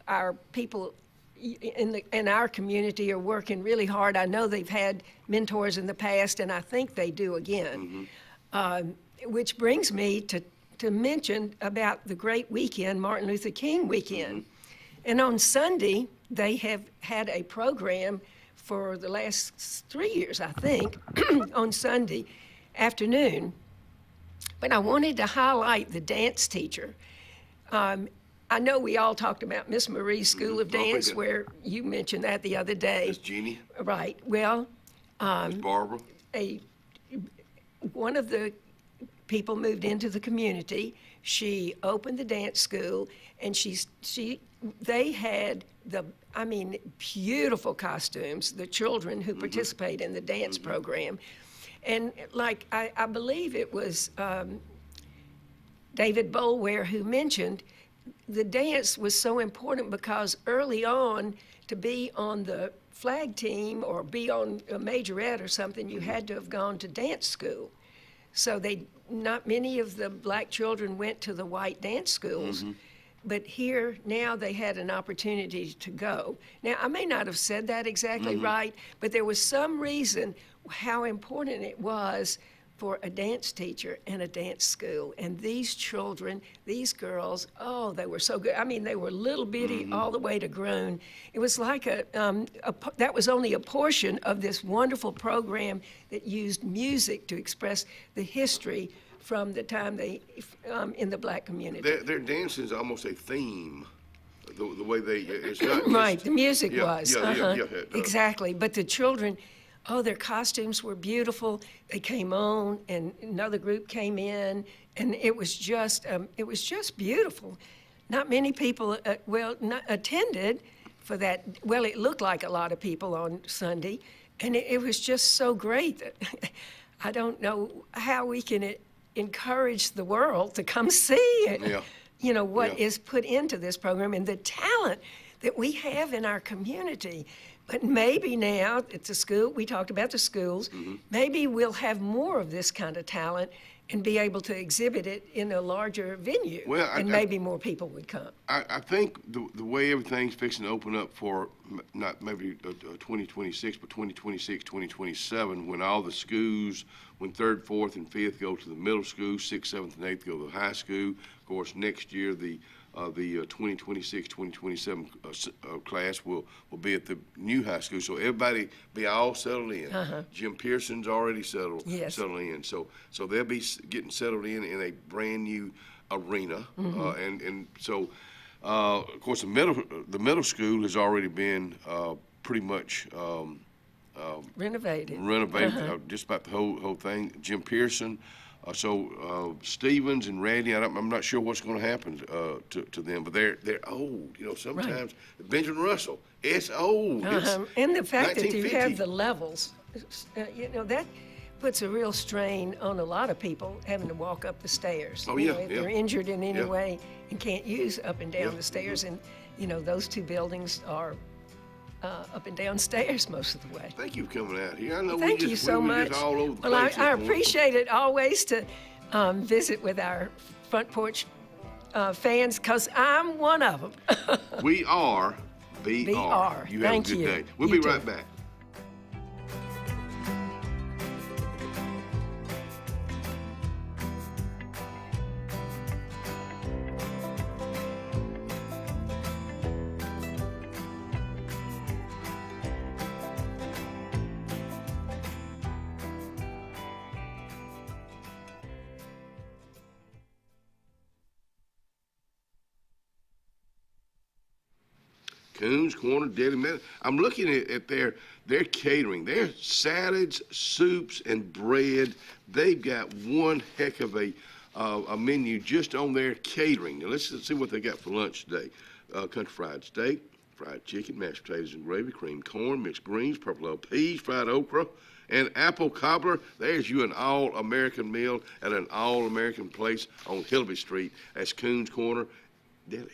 our people in our community are working really hard. I know they've had mentors in the past, and I think they do again. Which brings me to mention about the great weekend, Martin Luther King weekend. And on Sunday, they have had a program for the last 3 years, I think, on Sunday afternoon. But I wanted to highlight the dance teacher. I know we all talked about Miss Marie's School of Dance, where you mentioned that the other day. Miss Jeannie. Right. Well, Miss Barbara. One of the people moved into the community. She opened the dance school, and they had beautiful costumes, the children who participate in the dance program. And I believe it was David Boulware who mentioned the dance was so important because early on, to be on the flag team or be on a majorette or something, you had to have gone to dance school. So not many of the black children went to the white dance schools, but here now they had an opportunity to go. Now, I may not have said that exactly right, but there was some reason how important it was for a dance teacher and a dance school. And these children, these girls, oh, they were so good. I mean, they were little bitty all the way to grown. It was like that was only a portion of this wonderful program that used music to express the history from the time they, in the black community. Their dancing is almost a theme. The way they, it's not just, right, the music was. Yeah, exactly. But the children, oh, their costumes were beautiful. They came on, and another group came in, and it was just beautiful. Not many people, attended for that. Well, it looked like a lot of people on Sunday, and it was just so great that I don't know how we can encourage the world to come see it. Yeah. You know, what is put into this program and the talent that we have in our community. But maybe now at the school, we talked about the schools, maybe we'll have more of this kind of talent and be able to exhibit it in a larger venue. Well, and maybe more people would come. I think the way everything's fixing to open up for not maybe 2026, but 2026, 2027, when all the schools, when 3rd, 4th, and 5th go to the middle school, 6th, 7th, and 8th go to the high school. Of course, next year the 2026, 2027 class will be at the new high school. So everybody be all settled in. Jim Pearson's already settled in. So they'll be getting settled in a brand new arena. And so, of course, the middle school has already been pretty much renovated. Just about the whole thing. Jim Pearson. Stevens and Randy, I'm not sure what's going to happen to them, but they're old. You know, sometimes Benjamin Russell, it's old. And the fact that you have the levels, that puts a real strain on a lot of people having to walk up the stairs. If they're injured in any way and can't use up and down the stairs, and those two buildings are up and down stairs most of the way. Thank you for coming out here. I know Thank you so much. All over the well, place I appreciate it always to visit with our Front Porch fans, because I'm one of them. We are VR. You have a good day. We'll be right back. Coons Corner Deli Medicine. I'm looking at their catering. Their salads, soups, and bread. They've got one heck of a menu just on their catering. Now let's see what they got for lunch today. Country fried steak, fried chicken, mashed potatoes and gravy, creamed corn, mixed greens, purple yellow peas, fried okra, and apple cobbler. There's you an all-American meal at an all-American place on Hillby Street. That's Coons Corner Deli.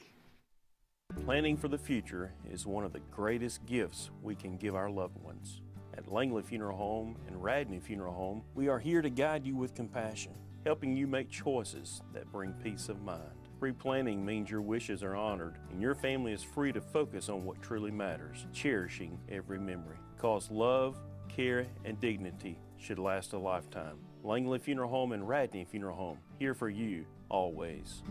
Planning for the future is one of the greatest gifts we can give our loved ones. At Langley Funeral Home and Radney Funeral Home, we are here to guide you with compassion, helping you make choices that bring peace of mind. Pre-planning means your wishes are honored and your family is free to focus on what truly matters, cherishing every memory. Because love, care, and dignity should last a lifetime. Langley Funeral Home and Radney Funeral Home, here for you always.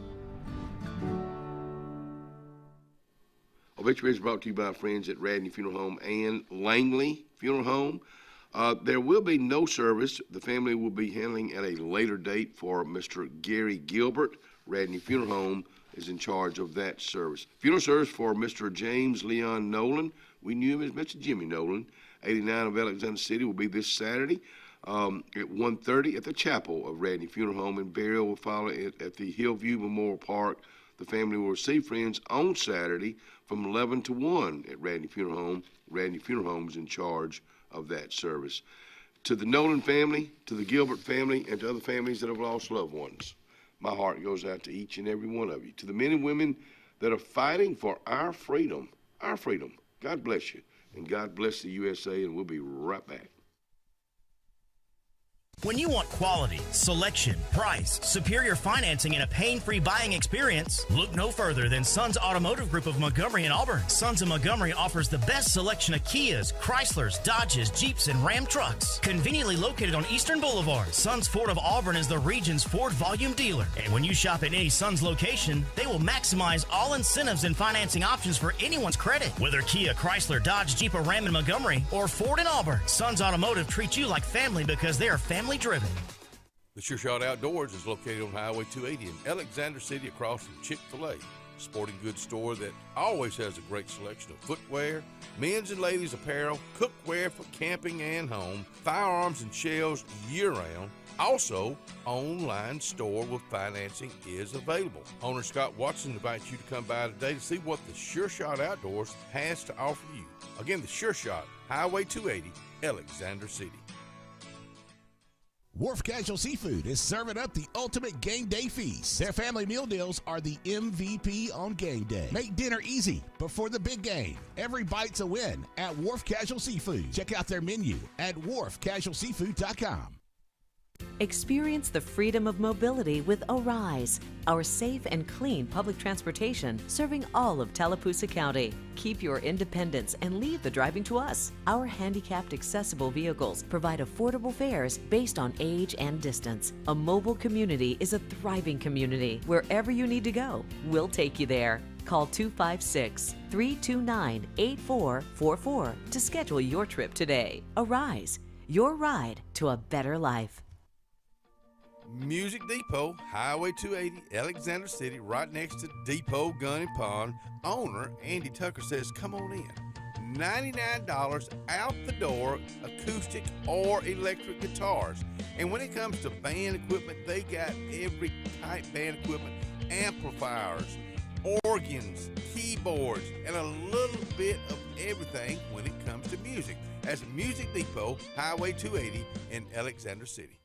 Obituary is brought to you by our friends at Radney Funeral Home and Langley Funeral Home. There will be no service. The family will be handling at a later date for Mr. Gary Gilbert. Radney Funeral Home is in charge of that service. Funeral service for Mr. James Leon Nolan. We knew him as Mr. Jimmy Nolan. 89 of Alexander City will be this Saturday at 1:30 at the chapel of Radney Funeral Home, and burial will follow at the Hillview Memorial Park. The family will receive friends on Saturday from 11 to 1 at Radney Funeral Home. Radney Funeral Home is in charge of that service. To the Nolan family, to the Gilbert family, and to other families that have lost loved ones, my heart goes out to each and every one of you. To the men and women that are fighting for our freedom, God bless you, and God bless the USA, and we'll be right back. When you want quality, selection, price, superior financing, and a pain-free buying experience, look no further than Sons Automotive Group of Montgomery and Auburn. Sons of Montgomery offers the best selection of Kias, Chryslers, Dodges, Jeeps, and Ram trucks. Conveniently located on Eastern Boulevard, Sons Ford of Auburn is the region's Ford volume dealer. And when you shop at any Sons location, they will maximize all incentives and financing options for anyone's credit. Whether Kia, Chrysler, Dodge, Jeep, or Ram in Montgomery, or Ford in Auburn, Sons Automotive treats you like family because they are family driven. The Sure Shot Outdoors is located on Highway 280 in Alexander City across from Chick-fil-A. Sporting goods store that always has a great selection of footwear, men's and ladies apparel, cookware for camping and home, firearms and shells year-round. Also, online store with financing is available. Owner Scott Watson invites you to come by today to see what the Sure Shot Outdoors has to offer you. Again, the Sure Shot, Highway 280, Alexander City. Wharf Casual Seafood is serving up the ultimate game day feast. Their family meal deals are the MVP on game day. Make dinner easy before the big game. Every bite's a win at Wharf Casual Seafood. Check out their menu at wharfcasualseafood.com. Experience the freedom of mobility with Arise, our safe and clean public transportation serving all of Tallapoosa County. Keep your independence and leave the driving to us. Our handicapped accessible vehicles provide affordable fares based on age and distance. A mobile community is a thriving community. Wherever you need to go, we'll take you there. Call 256-329-8444 to schedule your trip today. Arise, your ride to a better life. Music Depot, Highway 280, Alexander City, right next to Depot Gun and Pond. Owner Andy Tucker says, come on in. $99 out the door, acoustic or electric guitars. And when it comes to band equipment, they got every type band equipment, amplifiers, organs, keyboards, and a little bit of everything when it comes to music. That's Music Depot, Highway 280 in Alexander City.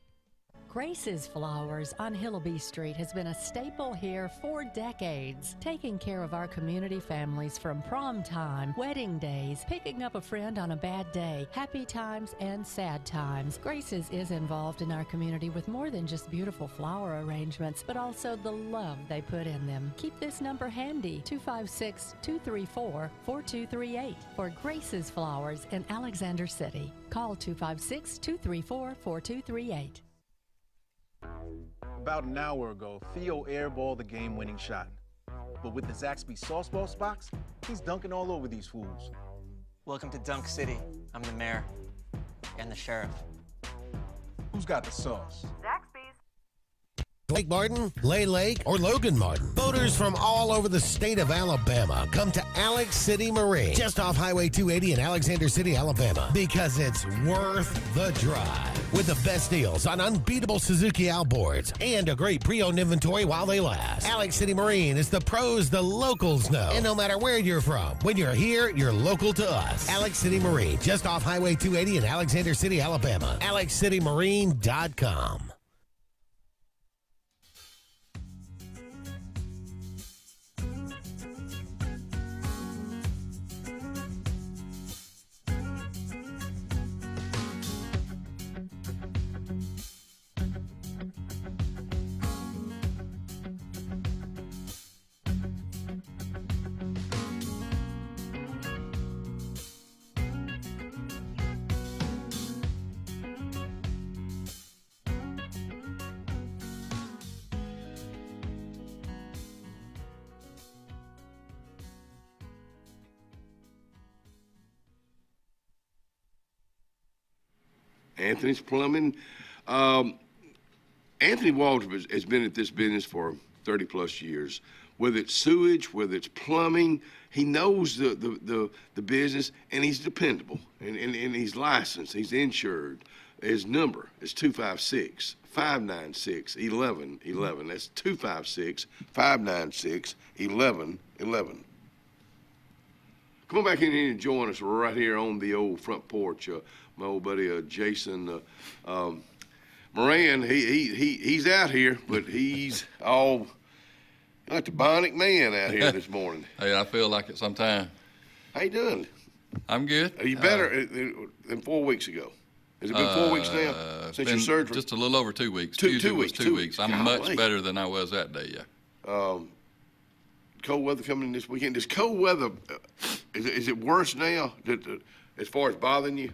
Grace's Flowers on Hillaby Street has been a staple here for decades, taking care of our community families from prom time, wedding days, picking up a friend on a bad day, happy times and sad times. Grace's is involved in our community with more than just beautiful flower arrangements, but also the love they put in them. Keep this number handy, 256-234-4238 for Grace's Flowers in Alexander City. Call 256-234-4238. About an hour ago, Theo airballed the game-winning shot. But with the Zaxby Sauce Boss box, he's dunking all over these fools. Welcome to Dunk City. I'm the mayor and the sheriff. Who's got the sauce? Lake Martin, Lay Lake, or Logan Martin. Boaters from all over the state of Alabama come to Alex City Marine, just off Highway 280 in Alexander City, Alabama, because it's worth the drive. With the best deals on unbeatable Suzuki outboards and a great pre-owned inventory while they last. Alex City Marine is the pros the locals know. And no matter where you're from, when you're here, you're local to us. Alex City Marine, just off Highway 280 in Alexander City, Alabama. AlexCityMarine.com. Anthony's Plumbing. Anthony Walters has been at this business for 30 plus years. Whether it's sewage, whether it's plumbing, he knows the business, and he's dependable, and he's licensed, he's insured. His number is 256-596-1111. That's 256-596-1111. Come on back in here and join us right here on the old front porch. My old buddy Jason Moran, he's out here, but he's all like the bionic man out here this morning. Hey, I feel like it sometime. How you doing? I'm good. Are you better than 4 weeks ago? Has it been 4 weeks now since your surgery? Just a little over 2 weeks. Two Tuesday was weeks. 2 weeks. I'm Golly. much better than I was that day, yeah. Cold weather coming in this weekend. Does cold weather, is it worse now as far as bothering you?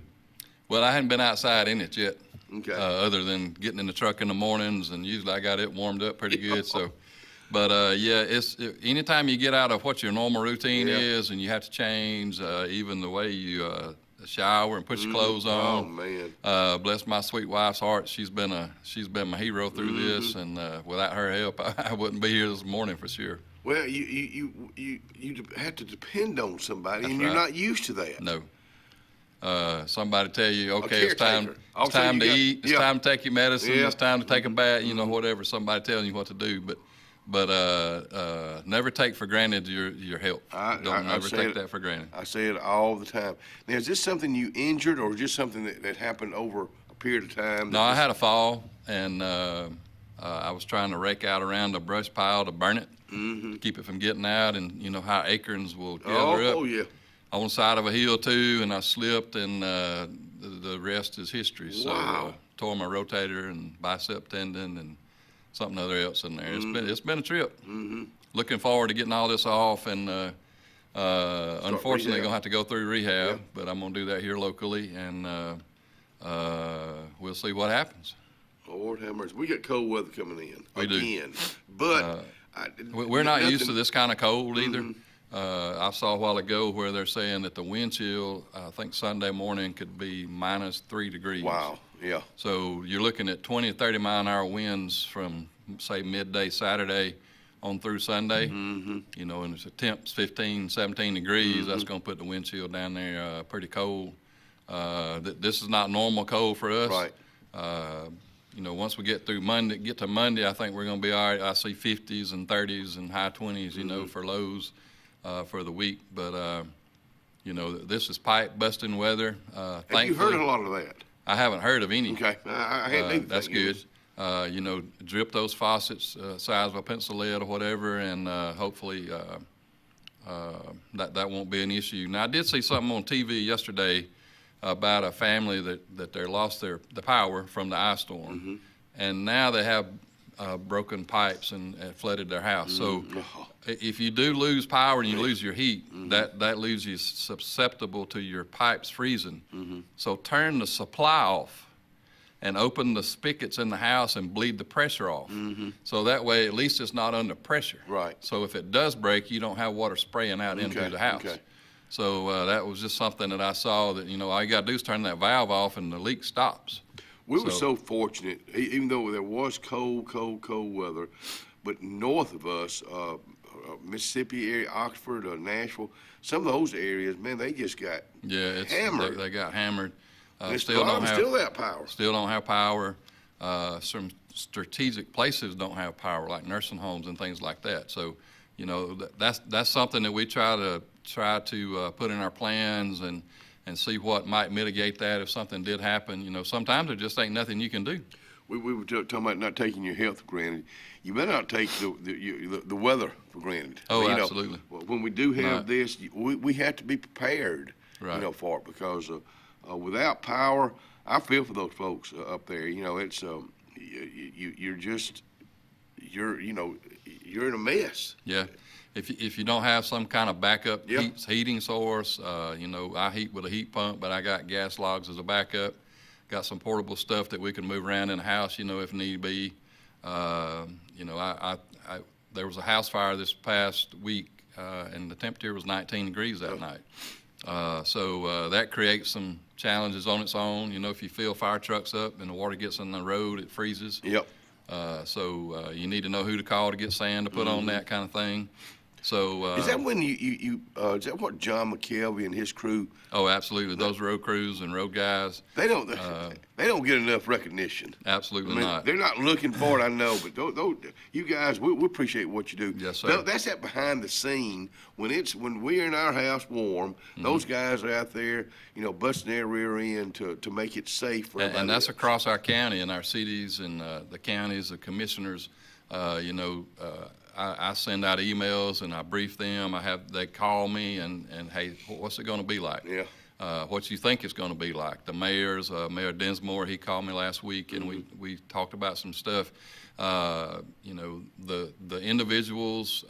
Well, I hadn't been outside in it yet. Okay. Other than getting in the truck in the mornings, and usually I got it warmed up pretty good. So, but yeah, anytime you get out of what your normal routine is, and you have to change even the way you shower and put your clothes on. Oh man. Bless my sweet wife's heart. She's been my hero through this, and without her help, I wouldn't be here this morning for sure. Well, you have to depend on somebody, That's and you're right. not used to that. No. Somebody tell you, okay, it's caretaker. time to eat, it's time to take your medicine, Yeah. it's time to take a bath, whatever, somebody telling you what to do. But never take for granted your health. Don't never take that for granted. I say it all the time. Now, is this something you injured, or just something that happened over a period of time? No, I had a fall, and I was trying to rake out around a brush pile to burn it, to keep it from getting out, and you know how acorns will gather up. Oh, yeah. On the side of a hill too, and I slipped, and the rest is history. So Wow. tore my rotator and bicep tendon and something other else in there. It's been a trip. Looking forward to getting all this off, and unfortunately rehab. gonna have to go through rehab, but I'm gonna do that here locally, and we'll see what happens. Lord have mercy. We got cold weather coming in We do. again, but We're not used to nothing- this kind of cold either. I saw a while ago where they're saying that the wind chill, I think Sunday morning could be -3 degrees. Wow, yeah. So you're looking at 20 to 30 mile an hour winds from, say, midday Saturday on through Sunday. And if the temp's 15, 17 degrees, that's going to put the wind chill down there pretty cold. This is not normal cold for us. Right. Once we get to Monday, I think we're going to be all right. I see 50s and 30s and high 20s, for lows for the week. But, this is pipe busting weather. Have you heard a lot of that? I haven't heard of any. Okay, I hadn't either. That's good. Drip those faucets size of a pencil lead or whatever, and hopefully that won't be an issue. Now, I did see something on TV yesterday about a family that they lost the power from the ice storm, and now they have broken pipes and flooded their house. So if you do lose power and you lose your heat, that leaves you susceptible to your pipes freezing. So turn the supply off and open the spigots in the house and bleed the pressure off. So that way, at least it's not under pressure. Right. So if it does break, you don't have water spraying out into the house. Okay. So that was just something that I saw that, all you got to do is turn that valve off and the leak stops. We were so fortunate, even though there was cold weather, but north of us, Mississippi area, Oxford, Nashville, some of those areas, man, they just got hammered. They got hammered. Still have power. Still don't have power. Some strategic places don't have power, like nursing homes and things like that. So, that's something that we try to put in our plans and see what might mitigate that if something did happen. Sometimes there just ain't nothing you can do. We were talking about not taking your health for granted. You better not take the weather for granted. Oh, absolutely. When we do have this, we have to be prepared, for it, because without power, I feel for those folks up there. It's you're in a mess. Yeah. If you don't have some kind of backup heating source, I heat with a heat pump, but I got gas logs as a backup. Got some portable stuff that we can move around in the house, if need be. There was a house fire this past week, and the temperature was 19 degrees that night. So that creates some challenges on its own. If you fill fire trucks up and the water gets on the road, it freezes. Yep. So you need to know who to call to get sand to put on that kind of thing. So is that when is that what John McKelvey and his crew? Oh, absolutely. Those road crews and road guys. They don't get enough recognition. Absolutely not. They're not looking for it, I know, but you guys, we appreciate what you do. Yes, sir. That's that behind the scene when we're in our house warm. Those guys are out there, busting their rear end to make it safe for everybody. And that's across our county and our cities and the counties, the commissioners. I send out emails and I brief them. They call me and hey, what's it going to be like? Yeah. what you think it's going to be like. The mayors, Mayor Dinsmore, he called me last week, and we talked about some stuff. You know, the individuals,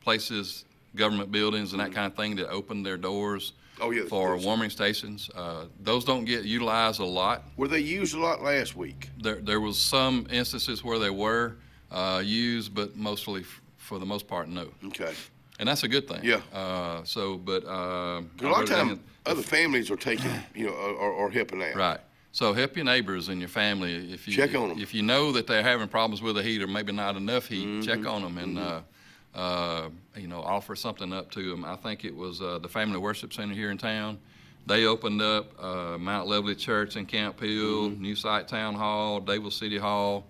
places, government buildings, and that kind of thing that opened their doors for warming stations. Those don't get utilized a lot. Were they used a lot last week? There was some instances where they were used, but mostly, for the most part, no. Okay. And that's a good thing. Yeah. A lot of times, other families are taking, you know, or helping out. Right. So help your neighbors and your family. If you check on them. If you know that they're having problems with the heat or maybe not enough heat, check on them and you know, offer something up to them. I think it was the Family Worship Center here in town. They opened up Mount Lovely Church in Camp Hill, New Site Town Hall, Davie City Hall,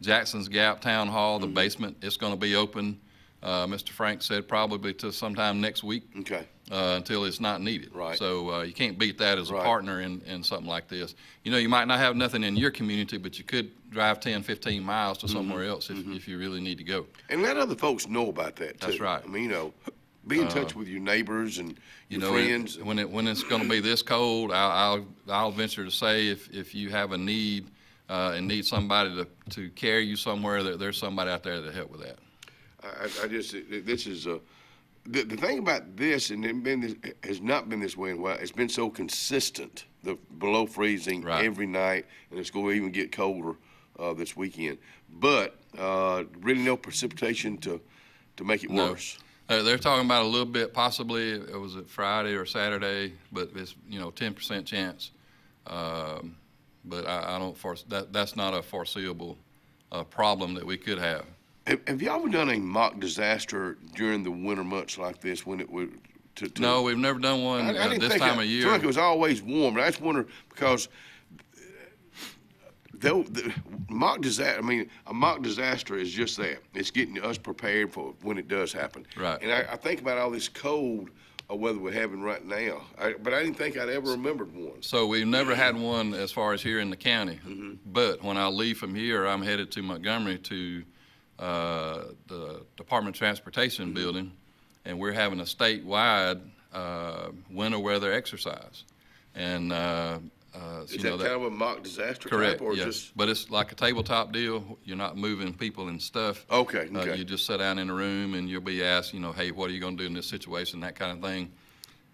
Jackson's Gap Town Hall. The basement is going to be open. Mr. Frank said probably to sometime next week. Okay. Until it's not needed. Right. So you can't beat that as a partner in something like this. You know, you might not have nothing in your community, but you could drive 10, 15 miles to somewhere else if you really need to go. And let other folks know about that too. That's right. I mean, you know, be in touch with your neighbors and your friends. When it's going to be this cold, I'll venture to say if you have a need and need somebody to carry you somewhere, there's somebody out there to help with that. This is the thing about this, and it has not been this way in a while. It's been so consistent, the below freezing every night, and it's going to even get colder this weekend. But really no precipitation to make it worse. They're talking about a little bit, possibly it was Friday or Saturday, but it's 10% chance. But I don't that's not a foreseeable problem that we could have. Have you ever done a mock disaster during the winter months like this when it would? No, we've never done one this time of year. I feel like it was always warm, but I just wonder because the mock disaster. I mean, a mock disaster is just that. It's getting us prepared for when it does happen. Right. And I think about all this cold weather we're having right now, but I didn't think I'd ever remembered one. So we've never had one as far as here in the county. But when I leave from here, I'm headed to Montgomery to the Department of Transportation building, and we're having a statewide winter weather exercise. And is that kind of a mock disaster correct, type, or yes. just? But it's like a tabletop deal. You're not moving people and stuff. Okay. You just sit down in a room and you'll be asked, hey, what are you going to do in this situation, that kind of thing.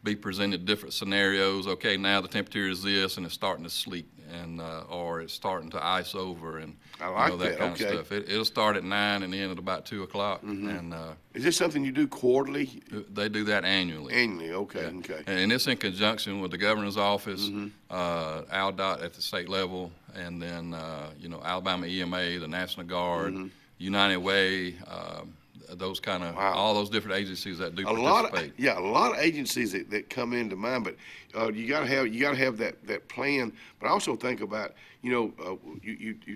Be presented different scenarios. Okay, now the temperature is this, and it's starting to sleet, and or it's starting to ice over, and I like that kind of stuff. It'll start at 9 and end at about 2 o'clock. And is this something you do quarterly? They do that annually. Annually, okay, Yeah. okay. And it's in conjunction with the governor's office, ALDOT at the state level, and then Alabama EMA, the National Guard, United Way. Those kind of all those different agencies that do participate. A lot of agencies that come into mind, but you gotta have that plan. But I also think about you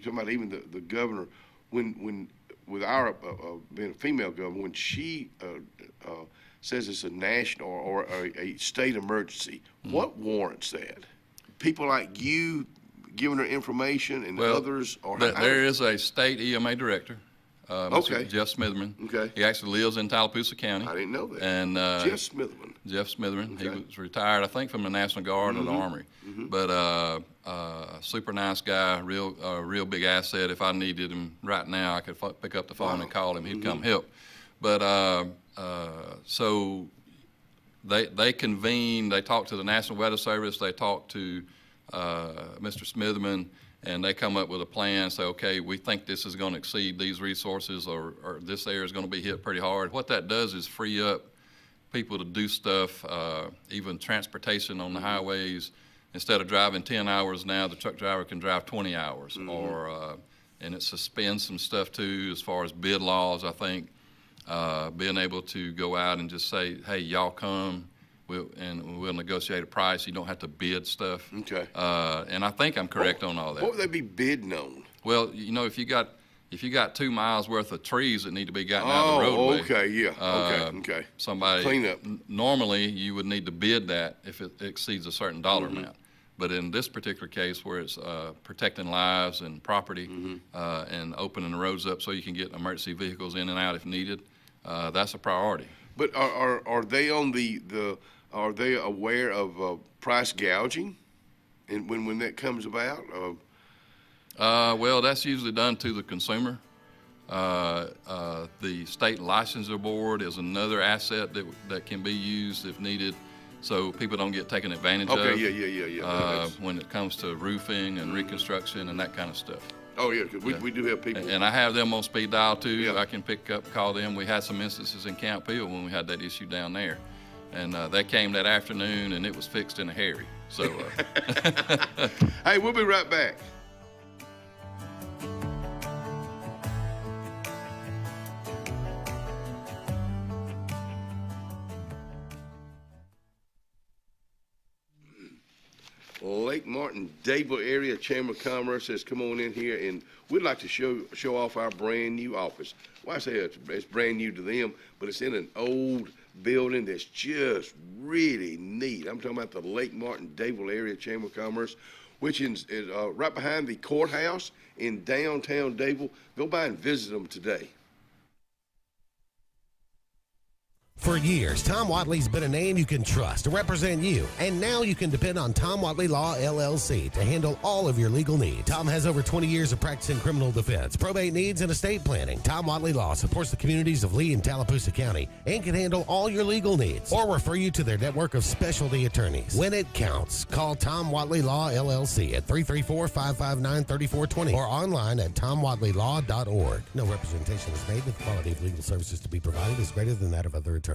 talking about even the governor when with our being a female governor, when she says it's a national or a state emergency, what warrants that? People like you giving her information and others, or there is a state EMA director. Mr. Jeff Smitherman. Okay. He actually lives in Tallapoosa County. I didn't know that. And Jeff Smitherman. Jeff Smitherman. Okay. He was retired, I think, from the National Guard or the Army. But super nice guy, real big asset. If I needed him right now, I could pick up the phone and call him. He'd come help. But so they convene. They talk to the National Weather Service. They talk to Mr. Smitherman. And they come up with a plan, say, okay, we think this is going to exceed these resources, or this area is going to be hit pretty hard. What that does is free up people to do stuff, even transportation on the highways. Instead of driving 10 hours now, the truck driver can drive 20 hours. And it suspends some stuff too, as far as bid laws, I think. Being able to go out and just say, hey, y'all come. We'll negotiate a price. You don't have to bid stuff. Okay. And I think I'm correct on all that. What would they be bidding on? Well, if you got 2 miles worth of trees that need to be gotten out of the roadway. Okay, yeah. Okay. Somebody Clean up. Normally you would need to bid that if it exceeds a certain dollar amount. But in this particular case, where it's protecting lives and property and opening the roads up so you can get emergency vehicles in and out if needed, that's a priority. But are they on the Are they aware of price gouging, and when that comes about? Well, that's usually done to the consumer. The state licensure board is another asset that can be used if needed, so people don't get taken advantage of. Okay, yeah. When it comes to roofing and reconstruction and that kind of stuff. Oh yeah, because we do have people. And I have them on speed dial too. Yeah. I can call them. We had some instances in Camp Hill when we had that issue down there, and they came that afternoon and it was fixed in a hurry. So, hey, we'll be right back. Lake Martin, Dadeville Area Chamber of Commerce has come on in here, and we'd like to show off our brand new office. Well, I say it's brand new to them, but it's in an old building that's just really neat. I'm talking about the Lake Martin, Dadeville Area Chamber of Commerce, which is right behind the courthouse in downtown Dadeville. Go by and visit them today. For years, Tom Watley's been a name you can trust to represent you, and now you can depend on Tom Watley Law, LLC to handle all of your legal needs. Tom has over 20 years of practice in criminal defense, probate needs, and estate planning. Tom Watley Law supports the communities of Lee and Tallapoosa County and can handle all your legal needs or refer you to their network of specialty attorneys. When it counts, call Tom Watley Law, LLC at 334-559-3420 or online at tomwatleylaw.org. No representation is made that the quality of legal services to be provided is greater than that of other attorneys.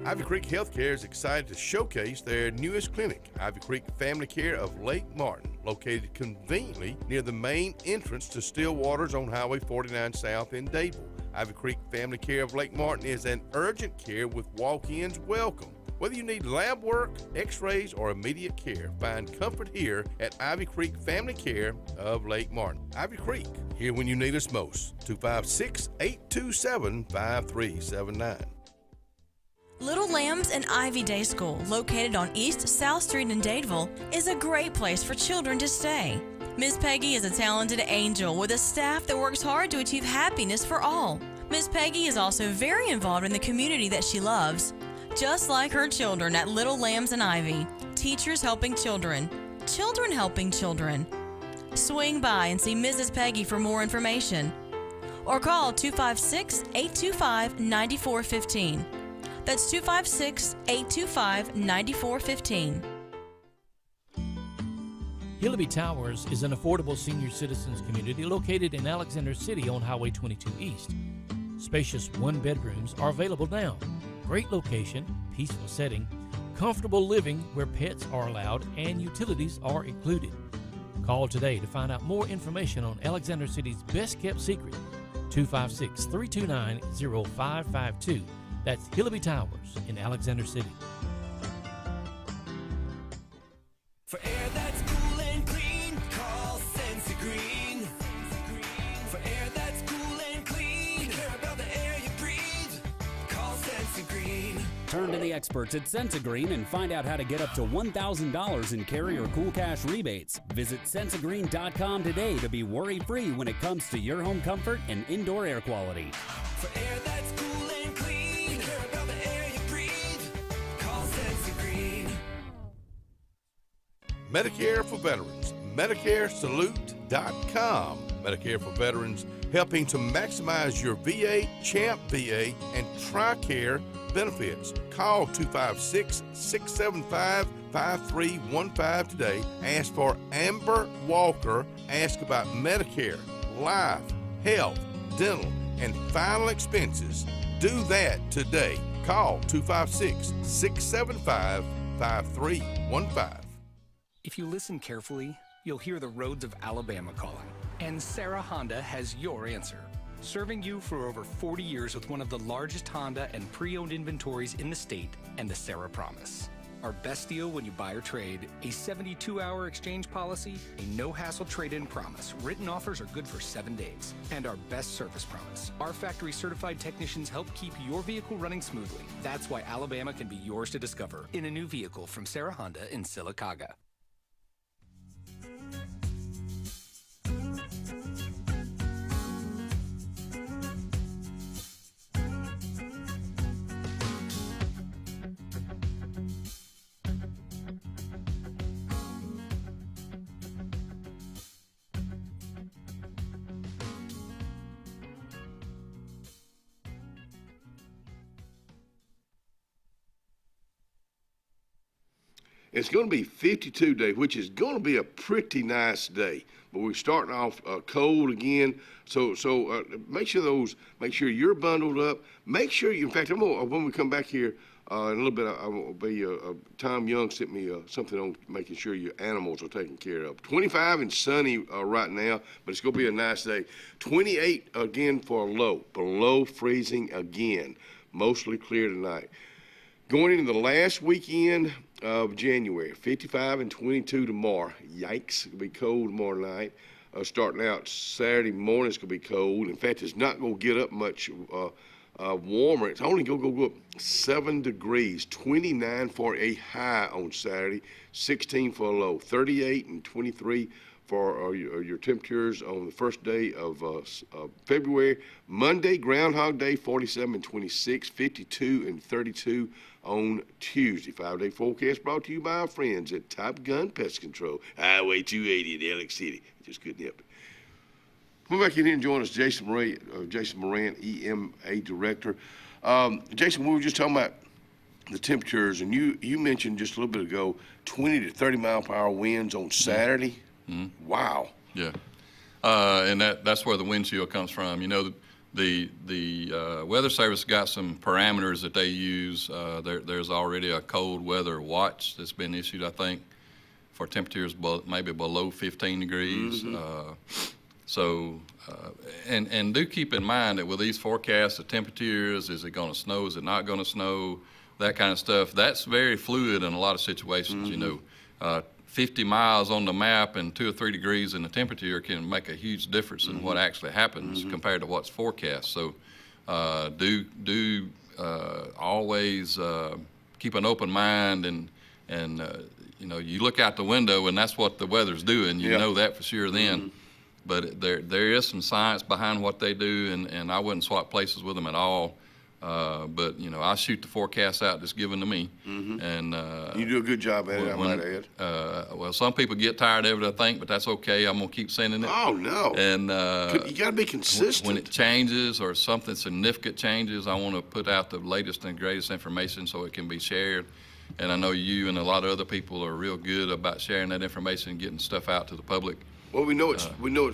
Ivy Creek Healthcare is excited to showcase their newest clinic, Ivy Creek Family Care of Lake Martin, located conveniently near the main entrance to Stillwater's on Highway 49 South in Dadeville. Ivy Creek Family Care of Lake Martin is an urgent care with walk-ins welcome. Whether you need lab work, x-rays, or immediate care, find comfort here at Ivy Creek Family Care of Lake Martin. Ivy Creek, here when you need us most. 256-827-5379. Little Lambs and Ivy Day School, located on East South Street in Dadeville, is a great place for children to stay. Miss Peggy is a talented angel with a staff that works hard to achieve happiness for all. Miss Peggy is also very involved in the community that she loves. Just like her children at Little Lambs and Ivy, teachers helping children, children helping children. Swing by and see Mrs. Peggy for more information, or call 256-825-9415. That's 256-825-9415. Hillaby Towers is an affordable senior citizens community located in Alexander City on Highway 22 East. Spacious one-bedrooms are available now. Great location, peaceful setting, comfortable living where pets are allowed and utilities are included. Call today to find out more information on Alexander City's best-kept secret, 256-329-0552. That's Hillaby Towers in Alexander City. For air that's cool and clean, call Sensi Green. For air that's cool and clean, care about the air you breathe, call Sensi Green. Turn to the experts at Sensigreen and find out how to get up to $1,000 in Carrier Cool Cash rebates. Visit Sensigreen.com today to be worry-free when it comes to your home comfort and indoor air quality. For air that's cool and clean, care about the air you breathe, call Sensi Green. Medicare for Veterans, MedicareSalute.com. Medicare for Veterans, helping to maximize your VA, CHAMP VA, and TRICARE benefits. Call 256-675-5315 today. Ask for Amber Walker. Ask about Medicare, life, health, dental, and final expenses. Do that today. Call 256-675-5315. If you listen carefully, you'll hear the roads of Alabama calling. And Sarah Honda has your answer. Serving you for over 40 years with one of the largest Honda and pre-owned inventories in the state and the Sarah Promise. Our best deal when you buy or trade, a 72-hour exchange policy, a no-hassle trade-in promise. Written offers are good for 7 days. And our best service promise. Our factory-certified technicians help keep your vehicle running smoothly. That's why Alabama can be yours to discover in a new vehicle from Sarah Honda in Sylacauga. It's going to be 52 day, which is going to be a pretty nice day. But we're starting off cold again. So make sure you're bundled up. Make sure you, in fact, when we come back here in a little bit, I will be, Tom Young sent me something on making sure your animals are taken care of. 25 and sunny right now, but it's going to be a nice day. 28 again for a low, below freezing again. Mostly clear tonight. Going into the last weekend of January, 55 and 22 tomorrow. Yikes, it'll be cold tomorrow night. Starting out Saturday morning, it's going to be cold. In fact, it's not going to get up much warmer. It's only going to go up 7 degrees, 29 for a high on Saturday, 16 for a low, 38 and 23 for your temperatures on the first day of February. Monday, Groundhog Day, 47 and 26, 52 and 32 on Tuesday. 5-day forecast brought to you by our friends at Top Gun Pest Control, Highway 280 in Alex City. Just couldn't help it. Come back in here and join us, Jason Moran, EMA Director. Jason, we were just talking about the temperatures, and you mentioned just a little bit ago 20 to 30 mile per hour winds on Saturday. Mm-hmm. Wow. Yeah, and that's where the wind chill comes from. You know, the Weather Service got some parameters that they use. There's already a cold weather watch that's been issued, I think, for temperatures maybe below 15 degrees. Mm-hmm. And do keep in mind that with these forecasts, the temperatures, is it going to snow, is it not going to snow, that kind of stuff, that's very fluid in a lot of situations. Mm-hmm. You know, 50 miles on the map and 2 or 3 degrees in the temperature can make a huge difference in what actually happens compared to what's forecast. So do always keep an open mind and you know, you look out the window and that's what the weather's doing. You know that for sure then. But there is some science behind what they do, and I wouldn't swap places with them at all. But, you know, I shoot the forecast out that's given to me. Mm-hmm. And you do a good job at it, I might add. Well, some people get tired of it, I think, but that's okay. I'm going to keep sending it. Oh, no. And you got to be consistent. When it changes or something significant changes, I want to put out the latest and greatest information so it can be shared. And I know you and a lot of other people are real good about sharing that information and getting stuff out to the public. Well, we know it's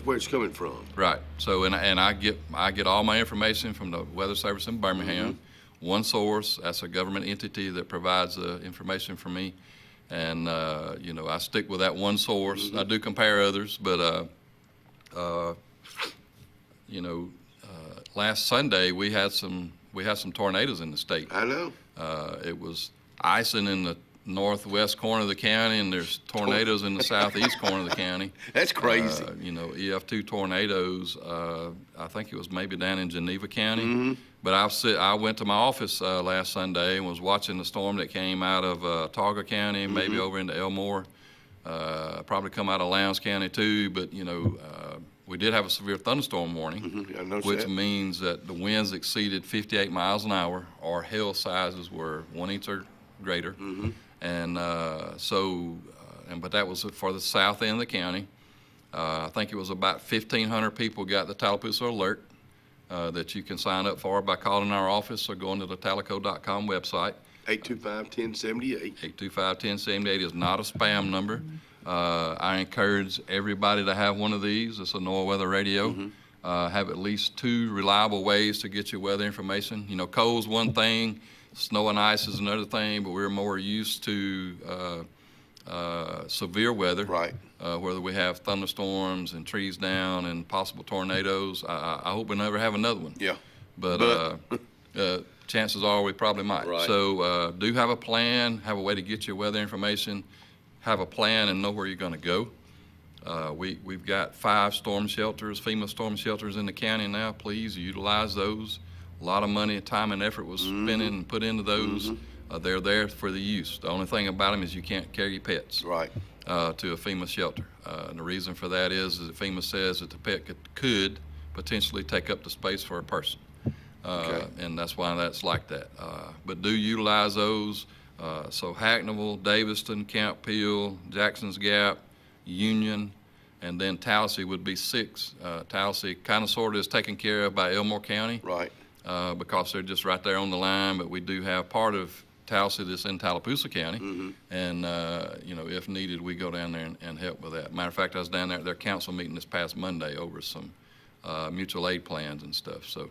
where it's coming from. Right. So, and I get all my information from the Weather Service in Birmingham. Mm-hmm. One source. That's a government entity that provides the information for me, and you know, I stick with that one source. Mm-hmm. I do compare others, but you know, last Sunday we had some tornadoes in the state. I know. It was icing in the northwest corner of the county, and there's tornadoes in the southeast corner of the county. That's crazy. You know, EF2 tornadoes. I think it was maybe down in Geneva County. Mm-hmm. But I went to my office last Sunday and was watching the storm that came out of Targa County, maybe over into Elmore. Probably come out of Lowndes County too. But you know, we did have a severe thunderstorm warning, which means that the winds exceeded 58 miles an hour, or hail sizes were 1 inch or greater. Mm-hmm. And but that was for the south end of the county. I think it was about 1,500 people got the Tallapoosa alert that you can sign up for by calling our office or going to the Talico.com website. 825-1078. 825-1078 is not a spam number. I encourage everybody to have one of these. It's a NOAA weather radio. Mm-hmm. Have at least 2 reliable ways to get your weather information. You know, cold's one thing. Snow and ice is another thing, but we're more used to severe weather, right? Whether we have thunderstorms and trees down and possible tornadoes. I hope we never have another one. Yeah. But chances are we probably might. Right. So do have a plan, have a way to get your weather information, have a plan and know where you're going to go. We've got 5 storm shelters, FEMA storm shelters in the county now. Please utilize those. A lot of money, time, and effort was spent and put into those. They're there for the use. The only thing about them is you can't carry pets to a FEMA shelter. And the reason for that is that FEMA says that the pet could potentially take up the space for a person. And that's why that's like that. But do utilize those. So Hackneyville, Daviston, Camp Peel, Jackson's Gap, Union, and then Tallahassee would be 6. Tallahassee kind of sort of is taken care of by Elmore County. Right. Because they're just right there on the line, but we do have part of Tallahassee that's in Tallapoosa County, and if needed, we go down there and help with that. Matter of fact, I was down there at their council meeting this past Monday over some mutual aid plans and stuff. So,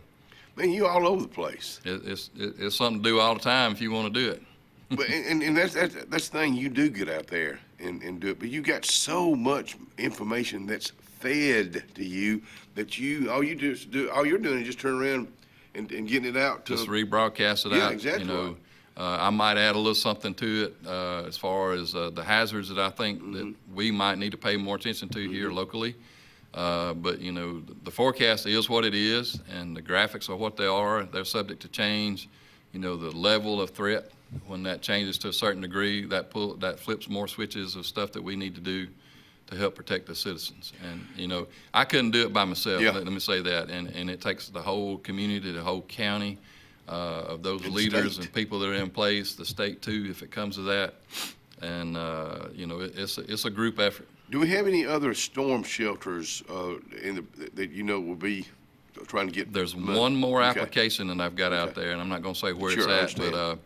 man, you all over the place. It's something to do all the time if you want to do it. But and that's the thing, you do get out there and do it. But you got so much information that's fed to you that all you're doing is just turn around and getting it out to just rebroadcast it out. Yeah, exactly. I might add a little something to it as far as the hazards that I think that we might need to pay more attention to here locally. But the forecast is what it is, and the graphics are what they are. They're subject to change. The level of threat, when that changes to a certain degree, that flips more switches of stuff that we need to do to help protect the citizens. And I couldn't do it by myself. Yeah. Let me say that. And it takes the whole community, the whole county, of those leaders and people that are in place, the state too, if it comes to that. And it's a group effort. Do we have any other storm shelters that will be trying to get? There's money? one more Okay. application that I've got out there, and I'm not going to say where Sure, I it's at, but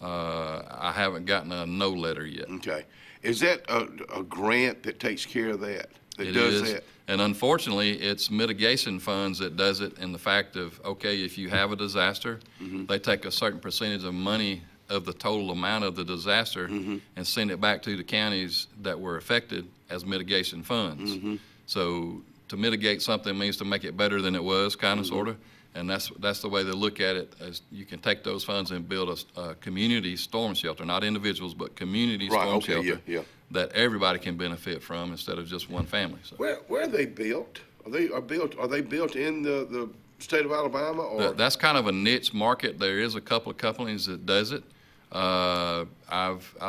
I haven't gotten a no letter yet. Okay. Is that a grant that takes care of that? That It does is. that? And unfortunately, it's mitigation funds that does it in the fact of, okay, if you have a disaster, they take a certain percentage of money of the total amount of the disaster and send it back to the counties that were affected as mitigation funds. So to mitigate something means to make it better than it was, kind of, sort of. And that's the way they look at it, as you can take those funds and build a community storm shelter, not individuals, but community storm shelter that everybody can benefit from instead of just one family. So. Where are they built? Are they built in the state of Alabama, or? That's kind of a niche market. There is a couple of companies that does it. I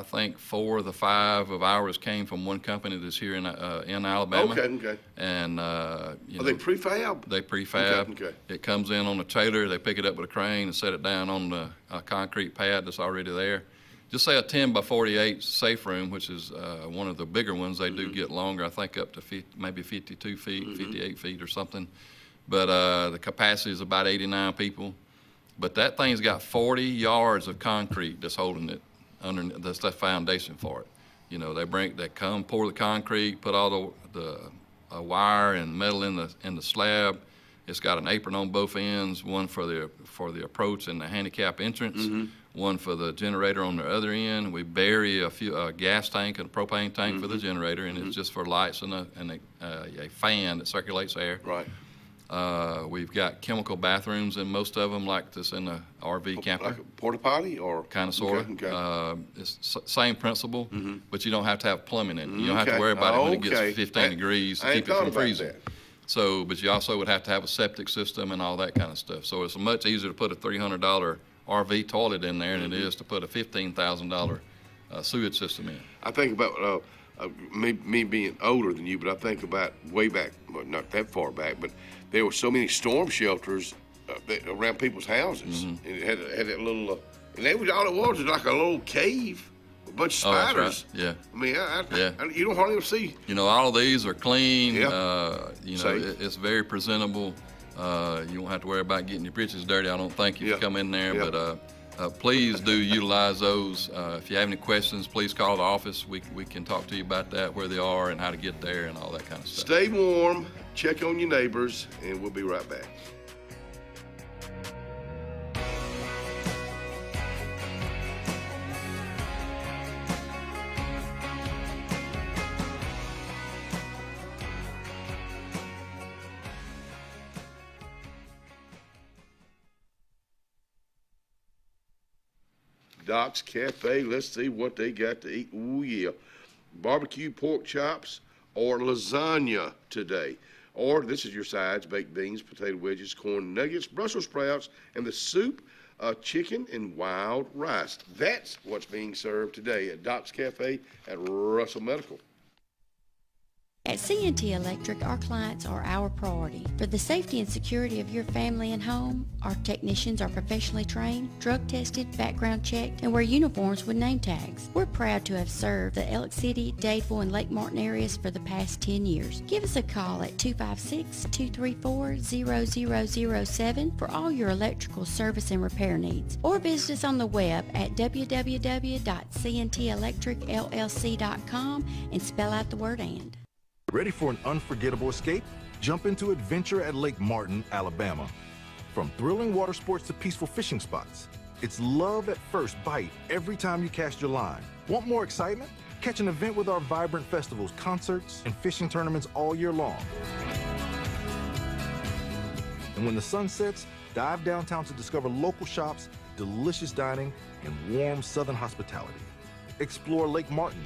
think 4 of the 5 of ours came from one company that's here in Alabama. Okay. And are they prefab? They prefab. Okay. It comes in on a trailer. They pick it up with a crane and set it down on the concrete pad that's already there. Just say a 10 by 48 safe room, which is one of the bigger ones. They do get longer. I think up to maybe 52 feet, 58 feet or something. But the capacity is about 89 people. But that thing's got 40 yards of concrete that's holding it underneath. That's the foundation for it. They come pour the concrete, put all the wire and metal in the slab. It's got an apron on both ends, one for the approach and the handicap entrance, one for the generator on the other end. We bury a gas tank and a propane tank for the generator, and it's just for lights and a fan that circulates air. Right. We've got chemical bathrooms in most of them, like this in the RV camper. Like a porta potty, or? Kind of, sort of. Okay. It's same principle, but you don't have to have plumbing in it. You don't have to worry about it when it gets 15 degrees to keep it from freezing. So, but you also would have to have a septic system and all that kind of stuff. So it's much easier to put a $300 RV toilet in there than it is to put a $15,000 sewage system in. I think about me being older than you, but I think about way back, well, not that far back, but there were so many storm shelters around people's houses. And it had that little, and that was all it was like a little cave, a bunch of spiders. That's right. Yeah. I mean, you don't hardly ever see. All of these are clean. Yeah. It's very presentable. You won't have to worry about getting your britches dirty, I don't think, if you come in there. Yeah. But please do utilize those. If you have any questions, please call the office. We can talk to you about that, where they are and how to get there and all that kind of stuff. Stay warm, check on your neighbors, and we'll be right back. Doc's Cafe, let's see what they got to eat. Ooh, yeah. Barbecue pork chops or lasagna today. Or this is your sides: baked beans, potato wedges, corn nuggets, Brussels sprouts, and the soup, chicken and wild rice. That's what's being served today at Doc's Cafe at Russell Medical. At CNT Electric, our clients are our priority. For the safety and security of your family and home, our technicians are professionally trained, drug tested, background checked, and wear uniforms with name tags. We're proud to have served the Elk City, Dadeville, and Lake Martin areas for the past 10 years. Give us a call at 256-234-0007 for all your electrical service and repair needs, or visit us on the web at www.cntelectricllc.com and spell out the word "and." Ready for an unforgettable escape? Jump into adventure at Lake Martin, Alabama. From thrilling water sports to peaceful fishing spots, it's love at first bite every time you cast your line. Want more excitement? Catch an event with our vibrant festivals, concerts, and fishing tournaments all year long. And when the sun sets, dive downtown to discover local shops, delicious dining, and warm southern hospitality. Explore Lake Martin,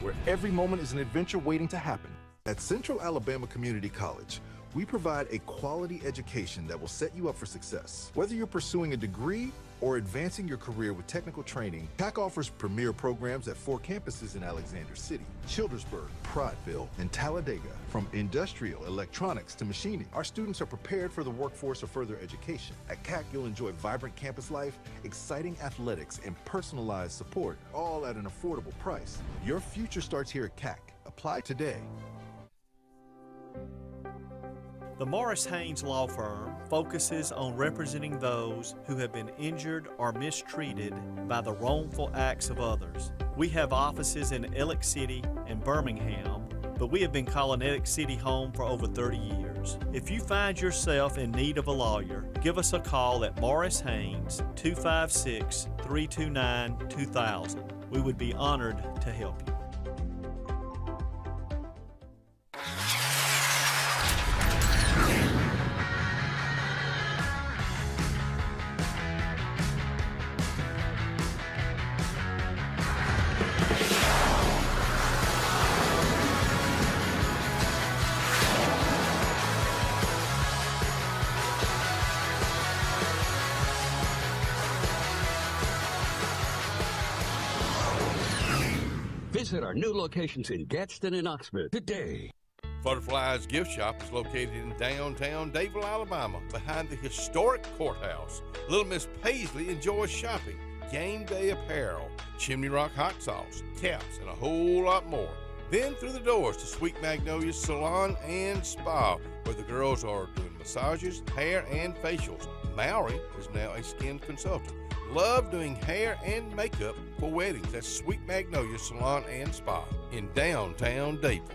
where every moment is an adventure waiting to happen. At Central Alabama Community College, we provide a quality education that will set you up for success. Whether you're pursuing a degree or advancing your career with technical training, TAC offers premier programs at 4 campuses in Alexander City, Childersburg, Prattville, and Talladega. From industrial, electronics to machining, our students are prepared for the workforce or further education. At CAC, you'll enjoy vibrant campus life, exciting athletics, and personalized support, all at an affordable price. Your future starts here at CAC. Apply today. The Morris Haynes Law Firm focuses on representing those who have been injured or mistreated by the wrongful acts of others. We have offices in Ellick City and Birmingham, but we have been calling Ellick City home for over 30 years. If you find yourself in need of a lawyer, give us a call at Morris Haynes, 256-329-2000. We would be honored to help you. Visit our new locations in Gadsden and Oxford today. Butterfly's Gift Shop is located in downtown Dadeville, Alabama, behind the historic courthouse. Little Miss Paisley enjoys shopping, game day apparel, Chimney Rock hot sauce, caps, and a whole lot more. Then through the doors to Sweet Magnolia's Salon and Spa, where the girls are doing massages, hair, and facials. Mallory is now a skin consultant. Love doing hair and makeup for weddings. That's Sweet Magnolia Salon and Spa in downtown Dadeville.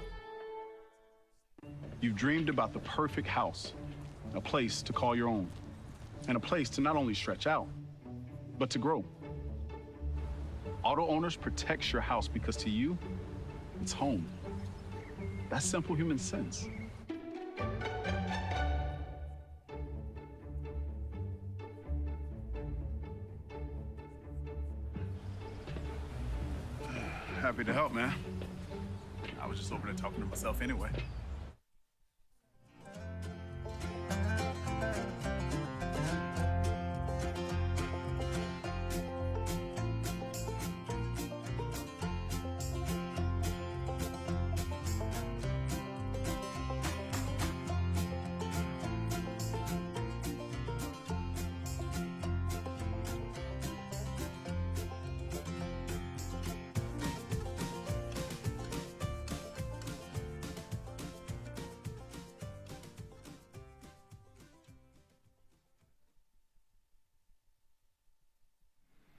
You've dreamed about the perfect house, a place to call your own, and a place to not only stretch out, but to grow. Auto Owners protects your house because to you, it's home. That's simple human sense. Happy to help, man. I was just over there talking to myself anyway.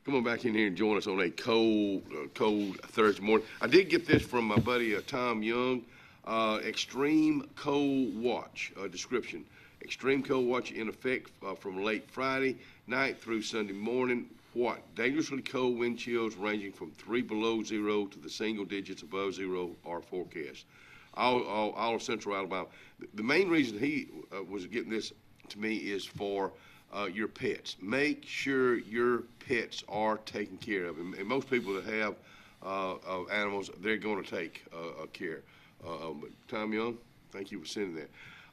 Come on back in here and join us on a cold Thursday morning. I did get this from my buddy Tom Young. Extreme cold watch description. Extreme cold watch in effect from late Friday night through Sunday morning. What? Dangerously cold wind chills ranging from 3 below zero to the single digits above zero are forecast. All of central Alabama. The main reason he was getting this to me is for your pets. Make sure your pets are taken care of. And most people that have animals, they're going to take care. Tom Young, thank you for sending